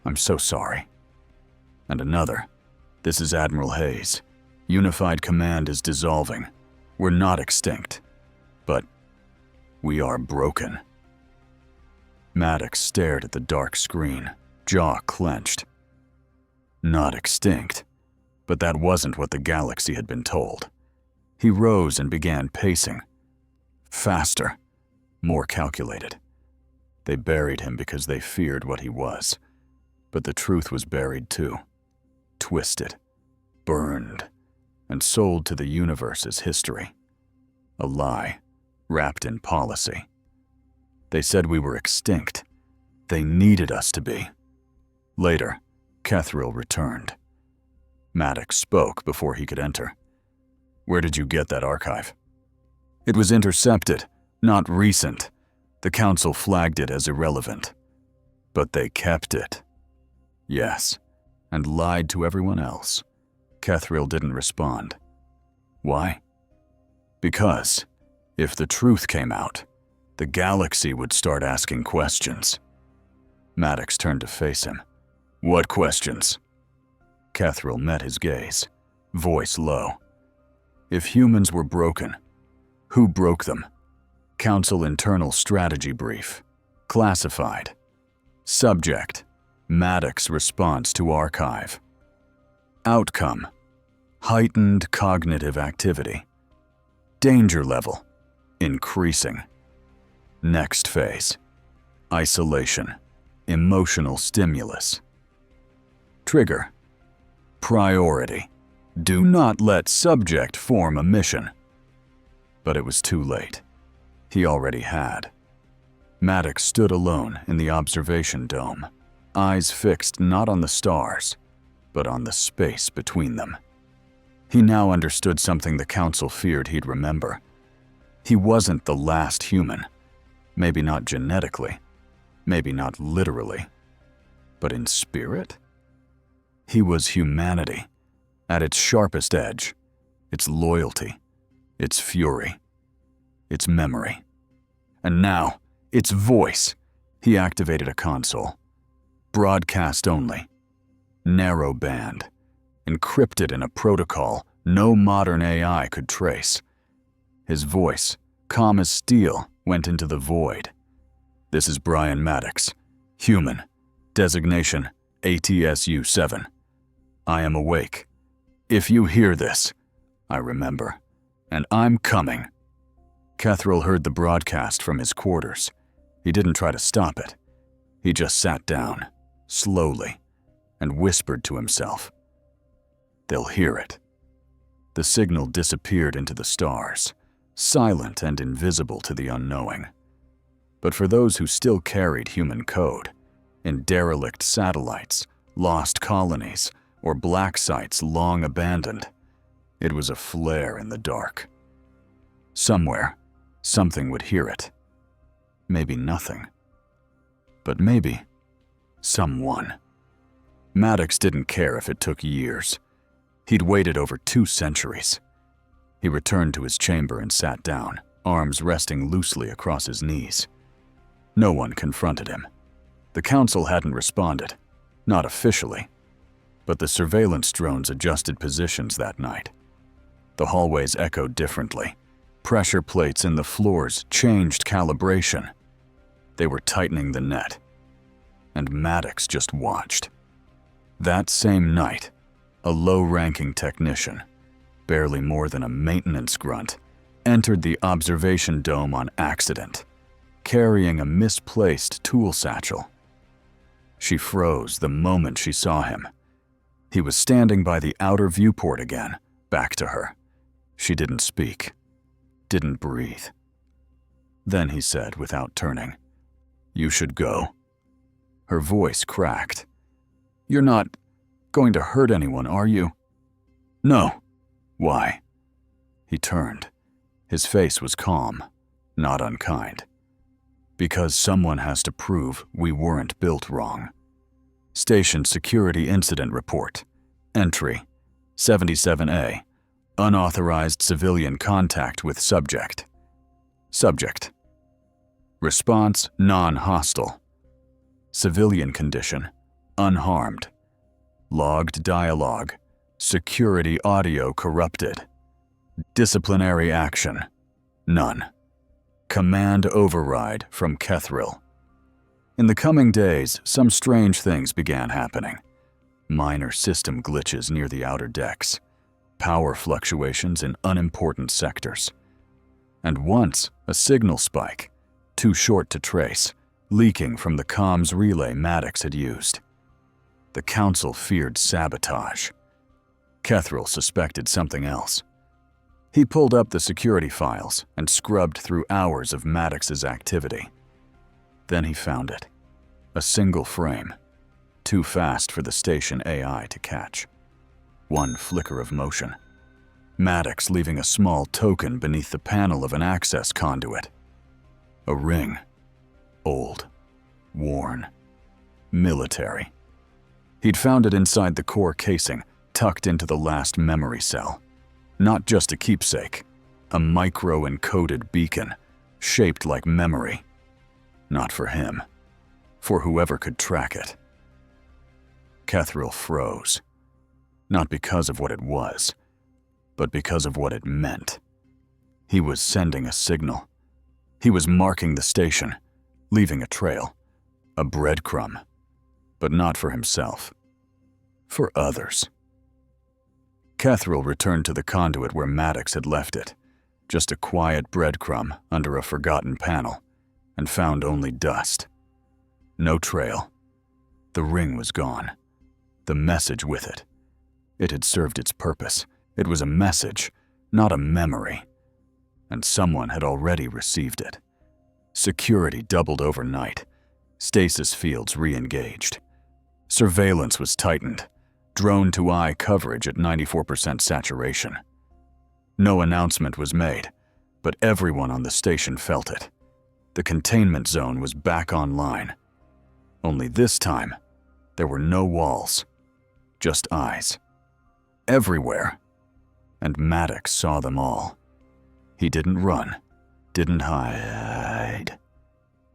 I'm so sorry." And another, "This is Admiral Hayes. Unified Command is dissolving. We're not extinct. But we are broken." Maddox stared at the dark screen, jaw clenched. Not extinct. But that wasn't what the galaxy had been told. He rose and began pacing. Faster, more calculated. They buried him because they feared what he was. But the truth was buried too. Twisted, burned, and sold to the universe as history. A lie, wrapped in policy. They said we were extinct. They needed us to be. Later, Kethril returned. Maddox spoke before he could enter. "Where did you get that archive?" "It was intercepted, not recent. The Council flagged it as irrelevant. But they kept it." "Yes, and lied to everyone else." Kethril didn't respond. "Why?" "Because, if the truth came out, the galaxy would start asking questions." Maddox turned to face him. "What questions?" Kethril met his gaze, voice low. "If humans were broken, who broke them? Council Internal Strategy Brief. Classified. Subject: Maddox response to archive. Outcome: heightened cognitive activity. Danger level: increasing. Next phase: isolation, emotional stimulus. Trigger: priority: do not let subject form a mission." But it was too late. He already had. Maddox stood alone in the observation dome, eyes fixed not on the stars, but on the space between them. He now understood something the Council feared he'd remember. He wasn't the last human. Maybe not genetically, maybe not literally, but in spirit? He was humanity, at its sharpest edge, its loyalty, its fury, its memory. And now, its voice. He activated a console. Broadcast only. Narrow band. Encrypted in a protocol no modern AI could trace. His voice, calm as steel, went into the void. "This is Brian Maddox. Human. Designation ATSU-7. I am awake. If you hear this, I remember. And I'm coming." Kethril heard the broadcast from his quarters. He didn't try to stop it. He just sat down, slowly, and whispered to himself. They'll hear it. The signal disappeared into the stars, silent and invisible to the unknowing. But for those who still carried human code, in derelict satellites, lost colonies, or black sites long abandoned, it was a flare in the dark. Somewhere, something would hear it. Maybe nothing. But maybe someone. Maddox didn't care if it took years. He'd waited over 2 centuries. He returned to his chamber and sat down, arms resting loosely across his knees. No one confronted him. The council hadn't responded, not officially, but the surveillance drones adjusted positions that night. The hallways echoed differently. Pressure plates in the floors changed calibration. They were tightening the net, and Maddox just watched. That same night, a low-ranking technician, barely more than a maintenance grunt, entered the observation dome on accident, carrying a misplaced tool satchel. She froze the moment she saw him. He was standing by the outer viewport again, back to her. She didn't speak, didn't breathe. Then he said without turning, "You should go." Her voice cracked. "You're not going to hurt anyone, are you?" "No." "Why?" He turned. His face was calm, not unkind. "Because someone has to prove we weren't built wrong." Station Security Incident Report. Entry 77A. Unauthorized civilian contact with subject. Subject. Response non-hostile. Civilian condition unharmed. Logged dialogue. Security audio corrupted. Disciplinary action none. Command override from Kethril. In the coming days, some strange things began happening. Minor system glitches near the outer decks, power fluctuations in unimportant sectors, and once a signal spike, too short to trace, leaking from the comms relay Maddox had used. The Council feared sabotage. Kethril suspected something else. He pulled up the security files and scrubbed through hours of Maddox's activity. Then he found it. A single frame, too fast for the station AI to catch. One flicker of motion. Maddox leaving a small token beneath the panel of an access conduit. A ring. Old. Worn. Military. He'd found it inside the core casing, tucked into the last memory cell. Not just a keepsake, a micro-encoded beacon, shaped like memory. Not for him. For whoever could track it. Kethril froze. Not because of what it was, but because of what it meant. He was sending a signal. He was marking the station, leaving a trail, a breadcrumb, but not for himself. For others. Kethril returned to the conduit where Maddox had left it, just a quiet breadcrumb under a forgotten panel, and found only dust. No trail. The ring was gone. The message with it. It had served its purpose. It was a message, not a memory. And someone had already received it. Security doubled overnight. Stasis fields re-engaged. Surveillance was tightened. Drone-to-eye coverage at 94% saturation. No announcement was made, but everyone on the station felt it. The containment zone was back online. Only this time, there were no walls, just eyes. Everywhere. And Maddox saw them all. He didn't run, didn't hide.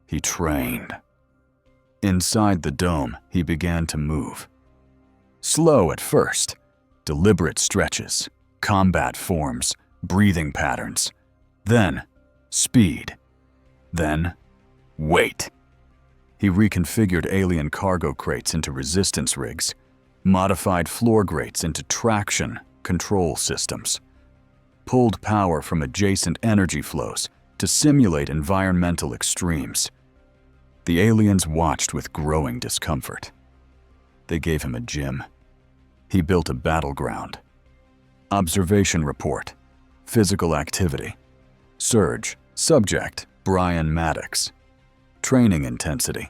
He trained. Inside the dome, he began to move. Slow at first, deliberate stretches, combat forms, breathing patterns. Then, speed. Then, weight. He reconfigured alien cargo crates into resistance rigs, modified floor grates into traction control systems, pulled power from adjacent energy flows to simulate environmental extremes. The aliens watched with growing discomfort. They gave him a gym. He built a battleground. Observation report. Physical activity. Surge. Subject, Brian Maddox. Training intensity.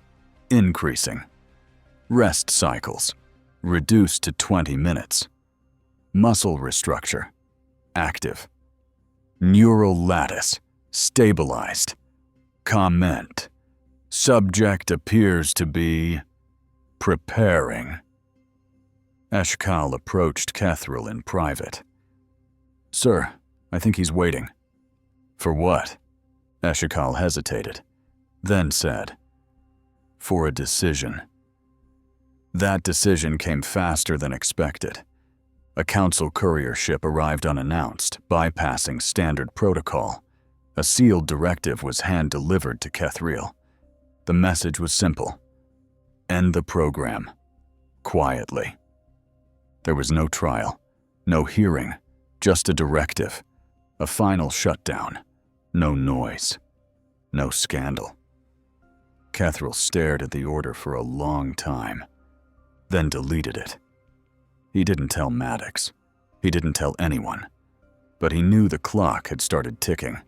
Increasing. Rest cycles. Reduced to 20 minutes. Muscle restructure. Active. Neural lattice. Stabilized. Comment. Subject appears to be preparing. Eshkal approached Kethril in private. Sir, I think he's waiting. For what? Eshkal hesitated, then said, For a decision. That decision came faster than expected. A council courier ship arrived unannounced, bypassing standard protocol. A sealed directive was hand-delivered to Kethril. The message was simple. End the program. Quietly. There was no trial, no hearing, just a directive. A final shutdown. No noise. No scandal. Kethril stared at the order for a long time, then deleted it. He didn't tell Maddox. He didn't tell anyone. But he knew the clock had started ticking.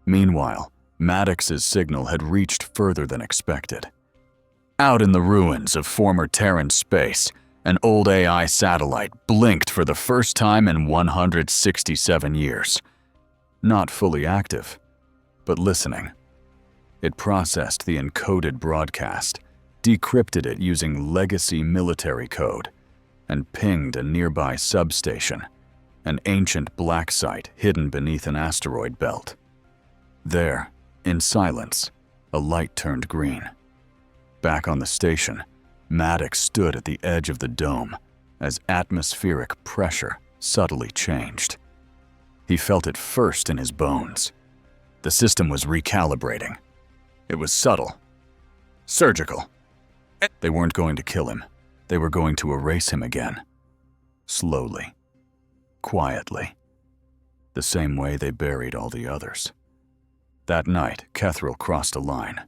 Meanwhile, Maddox's signal had reached further than expected. Out in the ruins of former Terran space, an old AI satellite blinked for the first time in 167 years. Not fully active, but listening. It processed the encoded broadcast, decrypted it using legacy military code, and pinged a nearby substation, an ancient black site hidden beneath an asteroid belt. There, in silence, a light turned green. Back on the station, Maddox stood at the edge of the dome as atmospheric pressure subtly changed. He felt it first in his bones. The system was recalibrating. It was subtle. Surgical. They weren't going to kill him. They were going to erase him again. Slowly. Quietly. The same way they buried all the others. That night, Kethril crossed a line.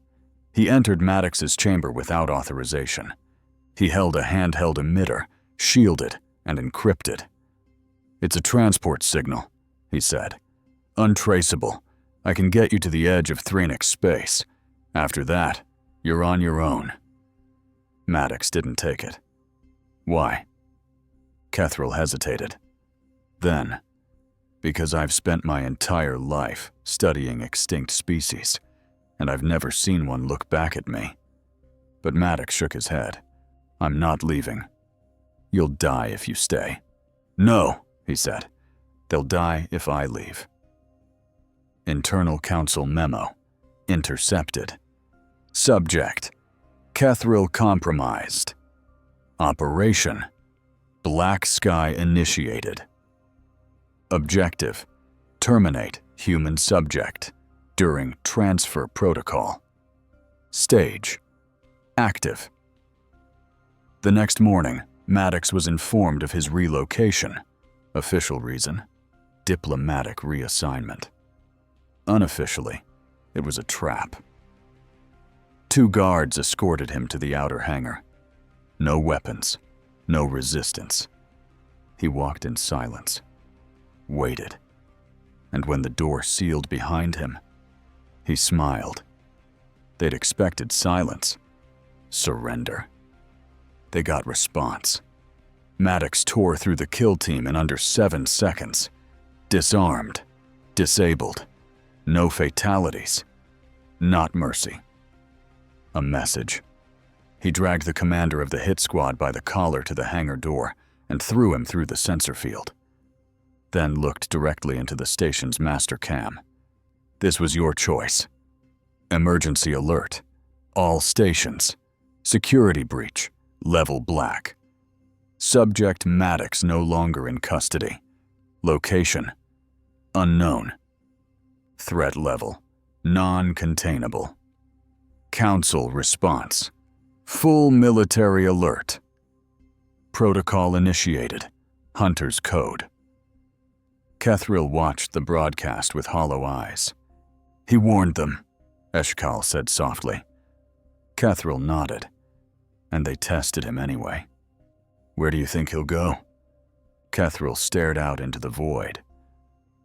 He entered Maddox's chamber without authorization. He held a handheld emitter, shielded and encrypted. It's a transport signal, he said. Untraceable. I can get you to the edge of Threnic space. After that, you're on your own. Maddox didn't take it. Why? Kethril hesitated. Then, because I've spent my entire life studying extinct species, and I've never seen one look back at me. But Maddox shook his head. I'm not leaving. You'll die if you stay. No, he said. They'll die if I leave. Internal Council memo. Intercepted. Subject. Kethril compromised. Operation. Black Sky initiated. Objective. Terminate human subject during transfer protocol. Stage. Active. The next morning, Maddox was informed of his relocation. Official reason, diplomatic reassignment. Unofficially, it was a trap. 2 guards escorted him to the outer hangar. No weapons, no resistance. He walked in silence, waited, and when the door sealed behind him, he smiled. They'd expected silence, surrender. They got response. Maddox tore through the kill team in under 7 seconds. Disarmed, disabled, no fatalities, not mercy. A message. He dragged the commander of the hit squad by the collar to the hangar door and threw him through the sensor field. Then looked directly into the station's master cam. This was your choice. Emergency alert. All stations. Security breach. Level black. Subject Maddox no longer in custody. Location. Unknown. Threat level. Non-containable. Council response. Full military alert. Protocol initiated. Hunter's code. Kethril watched the broadcast with hollow eyes. He warned them, Eshkal said softly. Kethril nodded, and they tested him anyway. Where do you think he'll go? Kethril stared out into the void,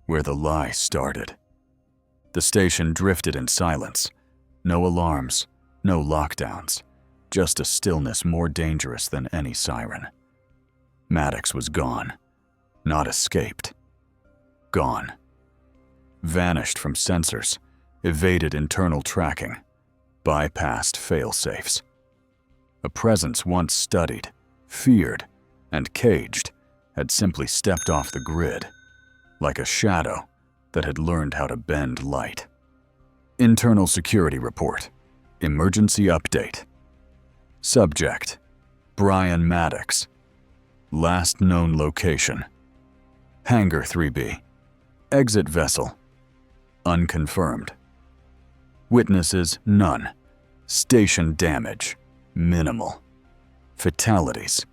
where the lie started. The station drifted in silence. No alarms, no lockdowns, just a stillness more dangerous than any siren. Maddox was gone, not escaped. Gone. Vanished from sensors, evaded internal tracking, bypassed fail-safes. A presence once studied, feared, and caged had simply stepped off the grid, like a shadow that had learned how to bend light. Internal Security Report. Emergency Update. Subject: Brian Maddox. Last known location: Hangar 3B. Exit vessel: unconfirmed. Witnesses: none. Station damage: minimal. Fatalities: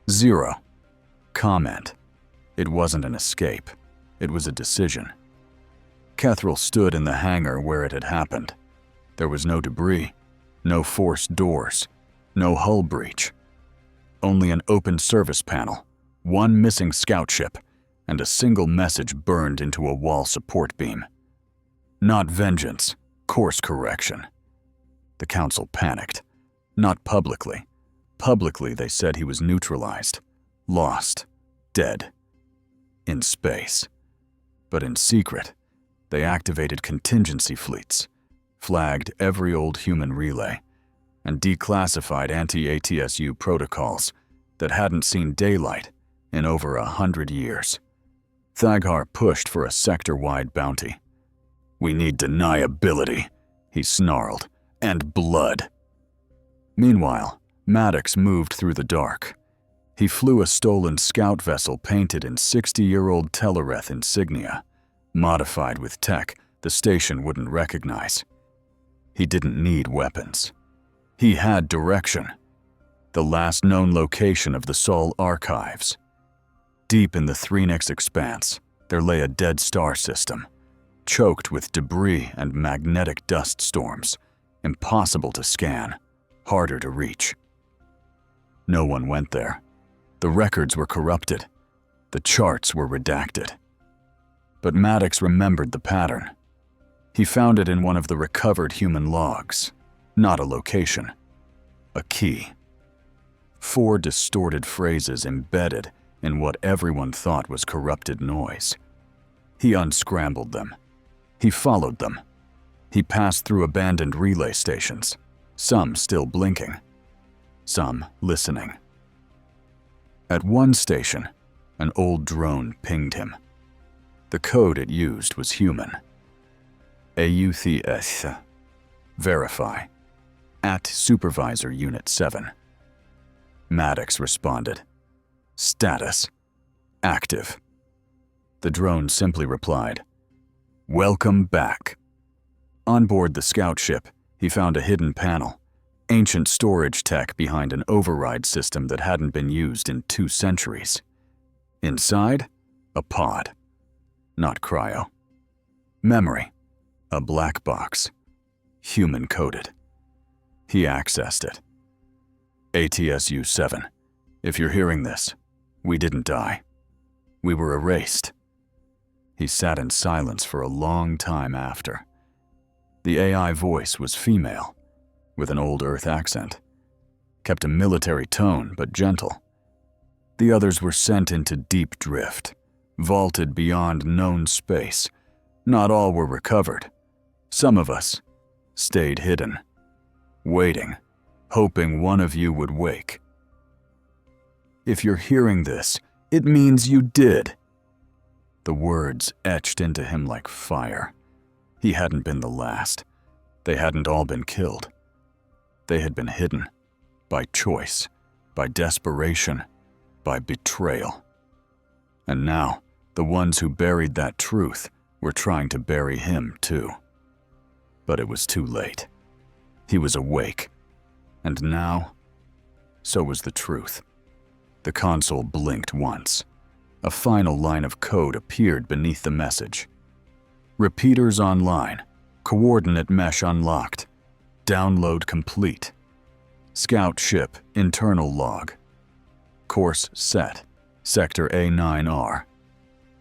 0. Comment: it wasn't an escape, it was a decision. Kethril stood in the hangar where it had happened. There was no debris, no forced doors, no hull breach. Only an open service panel, one missing scout ship, and a single message burned into a wall support beam. Not vengeance, course correction. The council panicked. Not publicly. Publicly, they said he was neutralized, lost, dead, in space. But in secret, they activated contingency fleets, flagged every old human relay, and declassified anti-ATSU protocols that hadn't seen daylight in over 100 years. Thaghar pushed for a sector-wide bounty. "We need deniability," he snarled, "and blood." Meanwhile, Maddox moved through the dark. He flew a stolen scout vessel painted in 60-year-old Tellareth insignia, modified with tech the station wouldn't recognize. He didn't need weapons. He had direction. The last known location of the Sol archives. Deep in the Threenix expanse, there lay a dead star system, choked with debris and magnetic dust storms, impossible to scan, harder to reach. No one went there. The records were corrupted. The charts were redacted. But Maddox remembered the pattern. He found it in one of the recovered human logs, not a location, a key. 4 distorted phrases embedded in what everyone thought was corrupted noise. He unscrambled them. He followed them. He passed through abandoned relay stations, some still blinking, some listening. At one station, an old drone pinged him. The code it used was human. AUTS. Verify. At Supervisor Unit 7. Maddox responded. Status: active. The drone simply replied, "Welcome back." On board the scout ship, he found a hidden panel, ancient storage tech behind an override system that hadn't been used in 2 centuries. Inside, a pod. Not cryo. Memory. A black box. Human-coded. He accessed it. ATSU-7, if you're hearing this, we didn't die. We were erased. He sat in silence for a long time after. The AI voice was female, with an old Earth accent. Kept a military tone, but gentle. The others were sent into deep drift, vaulted beyond known space. Not all were recovered. Some of us stayed hidden, waiting, hoping one of you would wake. If you're hearing this, it means you did. The words etched into him like fire. He hadn't been the last. They hadn't all been killed. They had been hidden, by choice, by desperation, by betrayal. And now, the ones who buried that truth were trying to bury him too. But it was too late. He was awake. And now, so was the truth. The console blinked once. A final line of code appeared beneath the message. Repeaters online. Coordinate mesh unlocked. Download complete. Scout ship internal log. Course set. Sector A9R.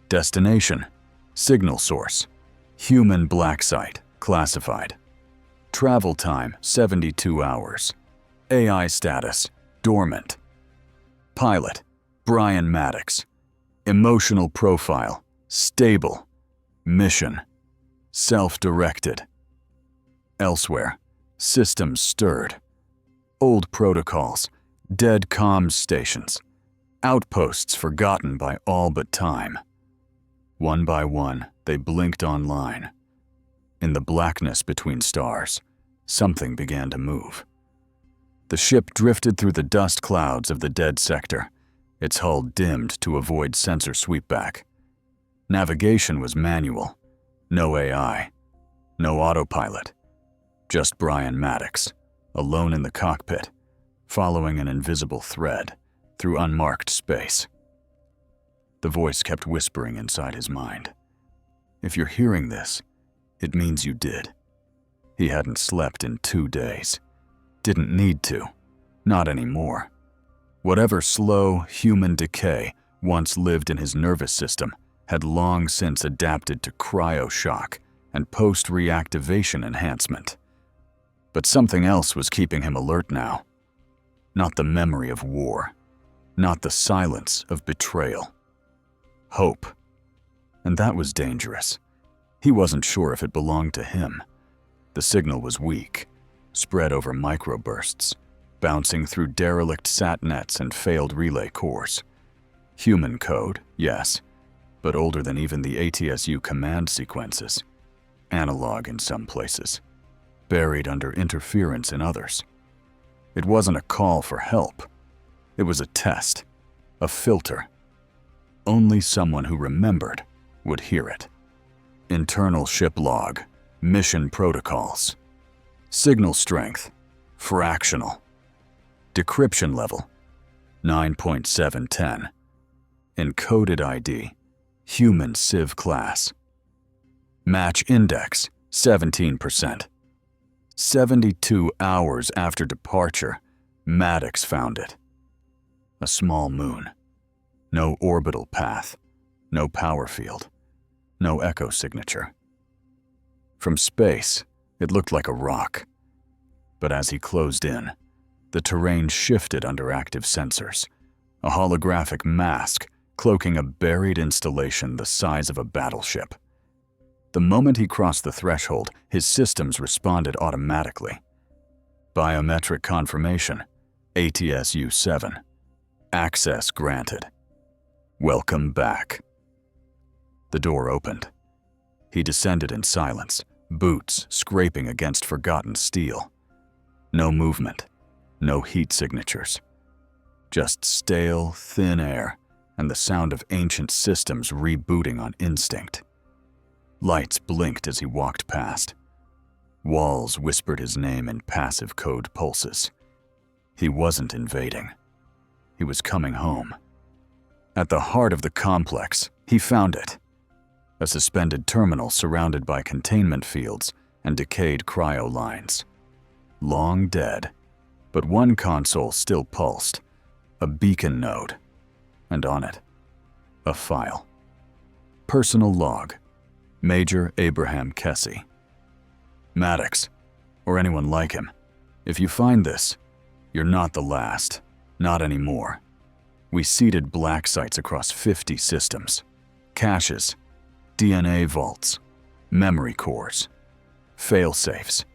Destination. Signal source. Human black site. Classified. Travel time 72 hours. AI status dormant. Pilot Brian Maddox. Emotional profile stable. Mission self-directed. Elsewhere, Systems stirred. Old protocols, dead comms stations, outposts forgotten by all but time. One by one, they blinked online. In the blackness between stars, something began to move. The ship drifted through the dust clouds of the dead sector, its hull dimmed to avoid sensor sweepback. Navigation was manual. No AI. No autopilot. Just Brian Maddox, alone in the cockpit, following an invisible thread through unmarked space. The voice kept whispering inside his mind. If you're hearing this, it means you did. He hadn't slept in 2 days. Didn't need to. Not anymore. Whatever slow, human decay once lived in his nervous system had long since adapted to cryoshock and post-reactivation enhancement. But something else was keeping him alert now. Not the memory of war. Not the silence of betrayal. Hope. And that was dangerous. He wasn't sure if it belonged to him. The signal was weak, spread over microbursts, bouncing through derelict satnets and failed relay cores. Human code, yes, but older than even the ATSU command sequences. Analog in some places, buried under interference in others. It wasn't a call for help. It was a test, a filter. Only someone who remembered would hear it. Internal ship log, mission protocols. Signal strength, fractional. Decryption level, 9.710. Encoded ID, human civ class. Match index, 17%. 72 hours after departure, Maddox found it. A small moon. No orbital path. No power field. No echo signature. From space, it looked like a rock. But as he closed in, the terrain shifted under active sensors. A holographic mask cloaking a buried installation the size of a battleship. The moment he crossed the threshold, his systems responded automatically. Biometric confirmation, ATSU-7. Access granted. Welcome back. The door opened. He descended in silence, boots scraping against forgotten steel. No movement, no heat signatures. Just stale, thin air and the sound of ancient systems rebooting on instinct. Lights blinked as he walked past. Walls whispered his name in passive code pulses. He wasn't invading. He was coming home. At the heart of the complex, he found it. A suspended terminal surrounded by containment fields and decayed cryo lines. Long dead, but one console still pulsed. A beacon node. And on it, a file. Personal log. Major Abraham Kessie. Maddox, or anyone like him, if you find this, you're not the last. Not anymore. We seeded black sites across 50 systems. Caches, DNA vaults, memory cores, fail-safes.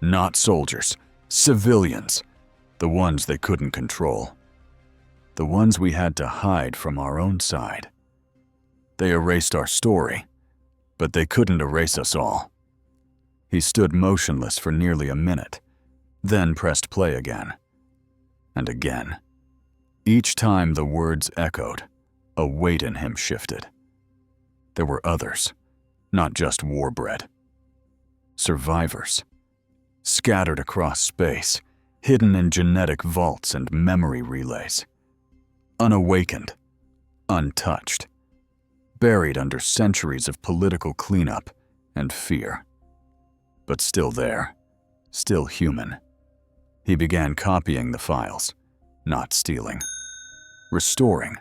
Not soldiers, civilians. The ones they couldn't control. The ones we had to hide from our own side. They erased our story, but they couldn't erase us all. He stood motionless for nearly a minute, then pressed play again. And again. Each time the words echoed, a weight in him shifted. There were others, not just warbred. Survivors. Scattered across space, hidden in genetic vaults and memory relays. Unawakened, untouched. Buried under centuries of political cleanup and fear. But still there, still human. He began copying the files, not stealing. Restoring.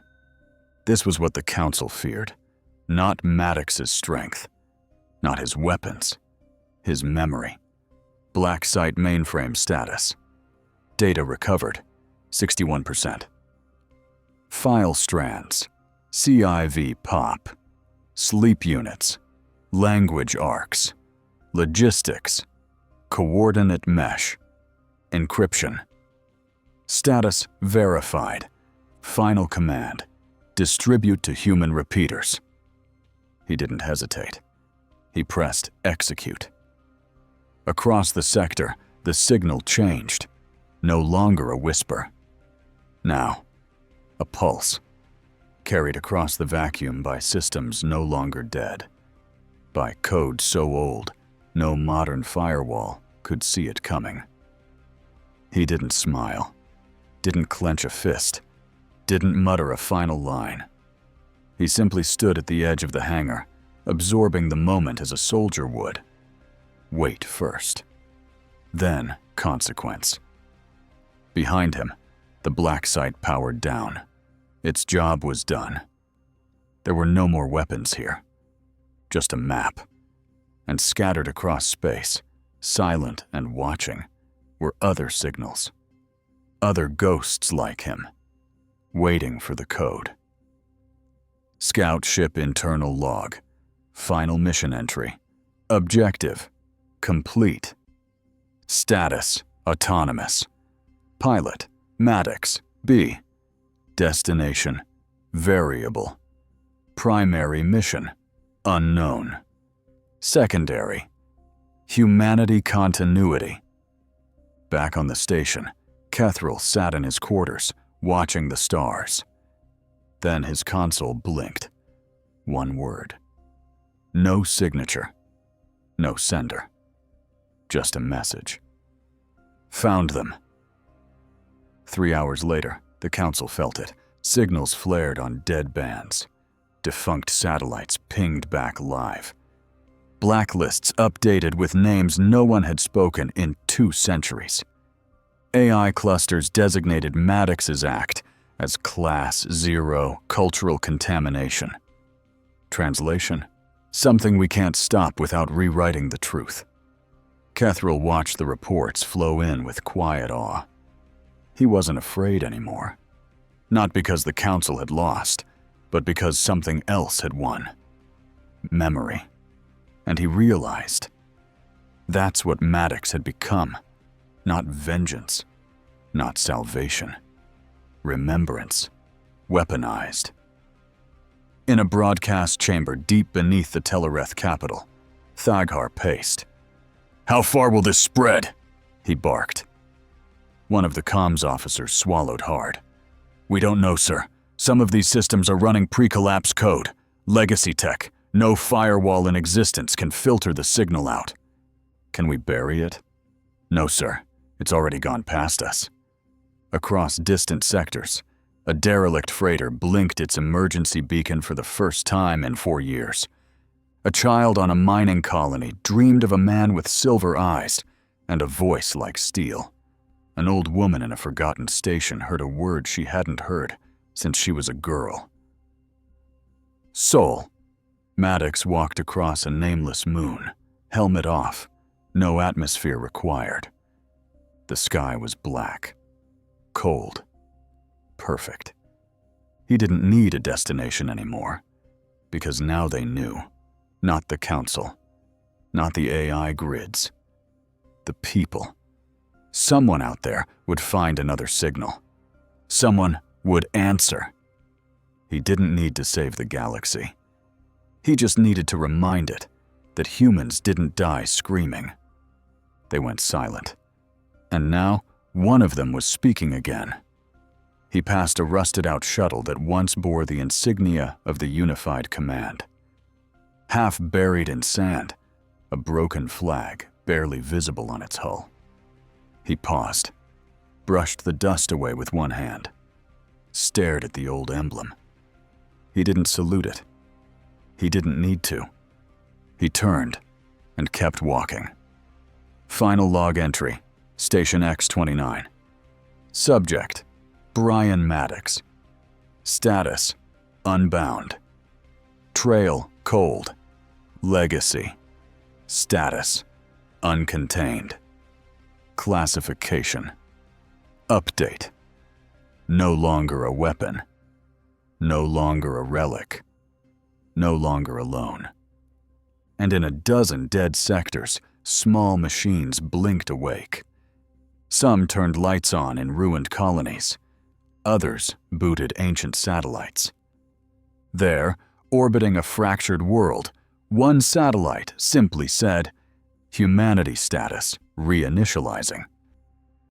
This was what the Council feared. Not Maddox's strength. Not his weapons. His memory. Black site mainframe status. Data recovered, 61%. File strands. CIV pop. Sleep units. Language arcs. Logistics. Coordinate mesh. Encryption. Status verified. Final command. Distribute to human repeaters. He didn't hesitate. He pressed execute. Across the sector, the signal changed. No longer a whisper. Now, a pulse, carried across the vacuum by systems no longer dead. By code so old, no modern firewall could see it coming. He didn't smile, didn't clench a fist, didn't mutter a final line. He simply stood at the edge of the hangar, absorbing the moment as a soldier would. Wait first, then consequence. Behind him, the black site powered down. Its job was done. There were no more weapons here, just a map. And scattered across space, silent and watching, were other signals. Other ghosts like him, waiting for the code. Scout ship internal log. Final mission entry. Objective. Complete. Status. Autonomous. Pilot. Maddox. B. Destination. Variable. Primary mission. Unknown. Secondary. Humanity continuity. Back on the station, Kethril sat in his quarters, watching the stars. Then his console blinked. One word. No signature. No sender. Just a message. Found them. 3 hours later, the council felt it. Signals flared on dead bands. Defunct satellites pinged back live. Blacklists updated with names no one had spoken in 2 centuries. AI clusters designated Maddox's act as Class 0 cultural contamination. Translation: something we can't stop without rewriting the truth. Kethril watched the reports flow in with quiet awe. He wasn't afraid anymore. Not because the council had lost, but because something else had won. Memory. And he realized that's what Maddox had become. Not vengeance, not salvation. Remembrance. Weaponized. In a broadcast chamber deep beneath the Tellareth capital, Thaghar paced. "How far will this spread?" he barked. One of the comms officers swallowed hard. "We don't know, sir. Some of these systems are running pre-collapse code. Legacy tech. No firewall in existence can filter the signal out." "Can we bury it?" "No, sir. It's already gone past us." Across distant sectors, a derelict freighter blinked its emergency beacon for the first time in 4 years. A child on a mining colony dreamed of a man with silver eyes and a voice like steel. An old woman in a forgotten station heard a word she hadn't heard since she was a girl. Sol. Maddox walked across a nameless moon, helmet off, no atmosphere required. The sky was black, cold, perfect. He didn't need a destination anymore, because now they knew. Not the council, not the AI grids, the people. Someone out there would find another signal. Someone would answer. He didn't need to save the galaxy. He just needed to remind it that humans didn't die screaming. They went silent. And now, one of them was speaking again. He passed a rusted-out shuttle that once bore the insignia of the Unified Command. Half buried in sand, a broken flag barely visible on its hull. He paused, brushed the dust away with one hand, stared at the old emblem. He didn't salute it. He didn't need to. He turned and kept walking. Final log entry, Station X-29. Subject, Brian Maddox. Status, unbound. Trail, cold. Legacy. Status, uncontained. Classification. Update. No longer a weapon. No longer a relic. No longer alone. And in a dozen dead sectors, small machines blinked awake. Some turned lights on in ruined colonies. Others booted ancient satellites. There, orbiting a fractured world, one satellite simply said, "Humanity status reinitializing."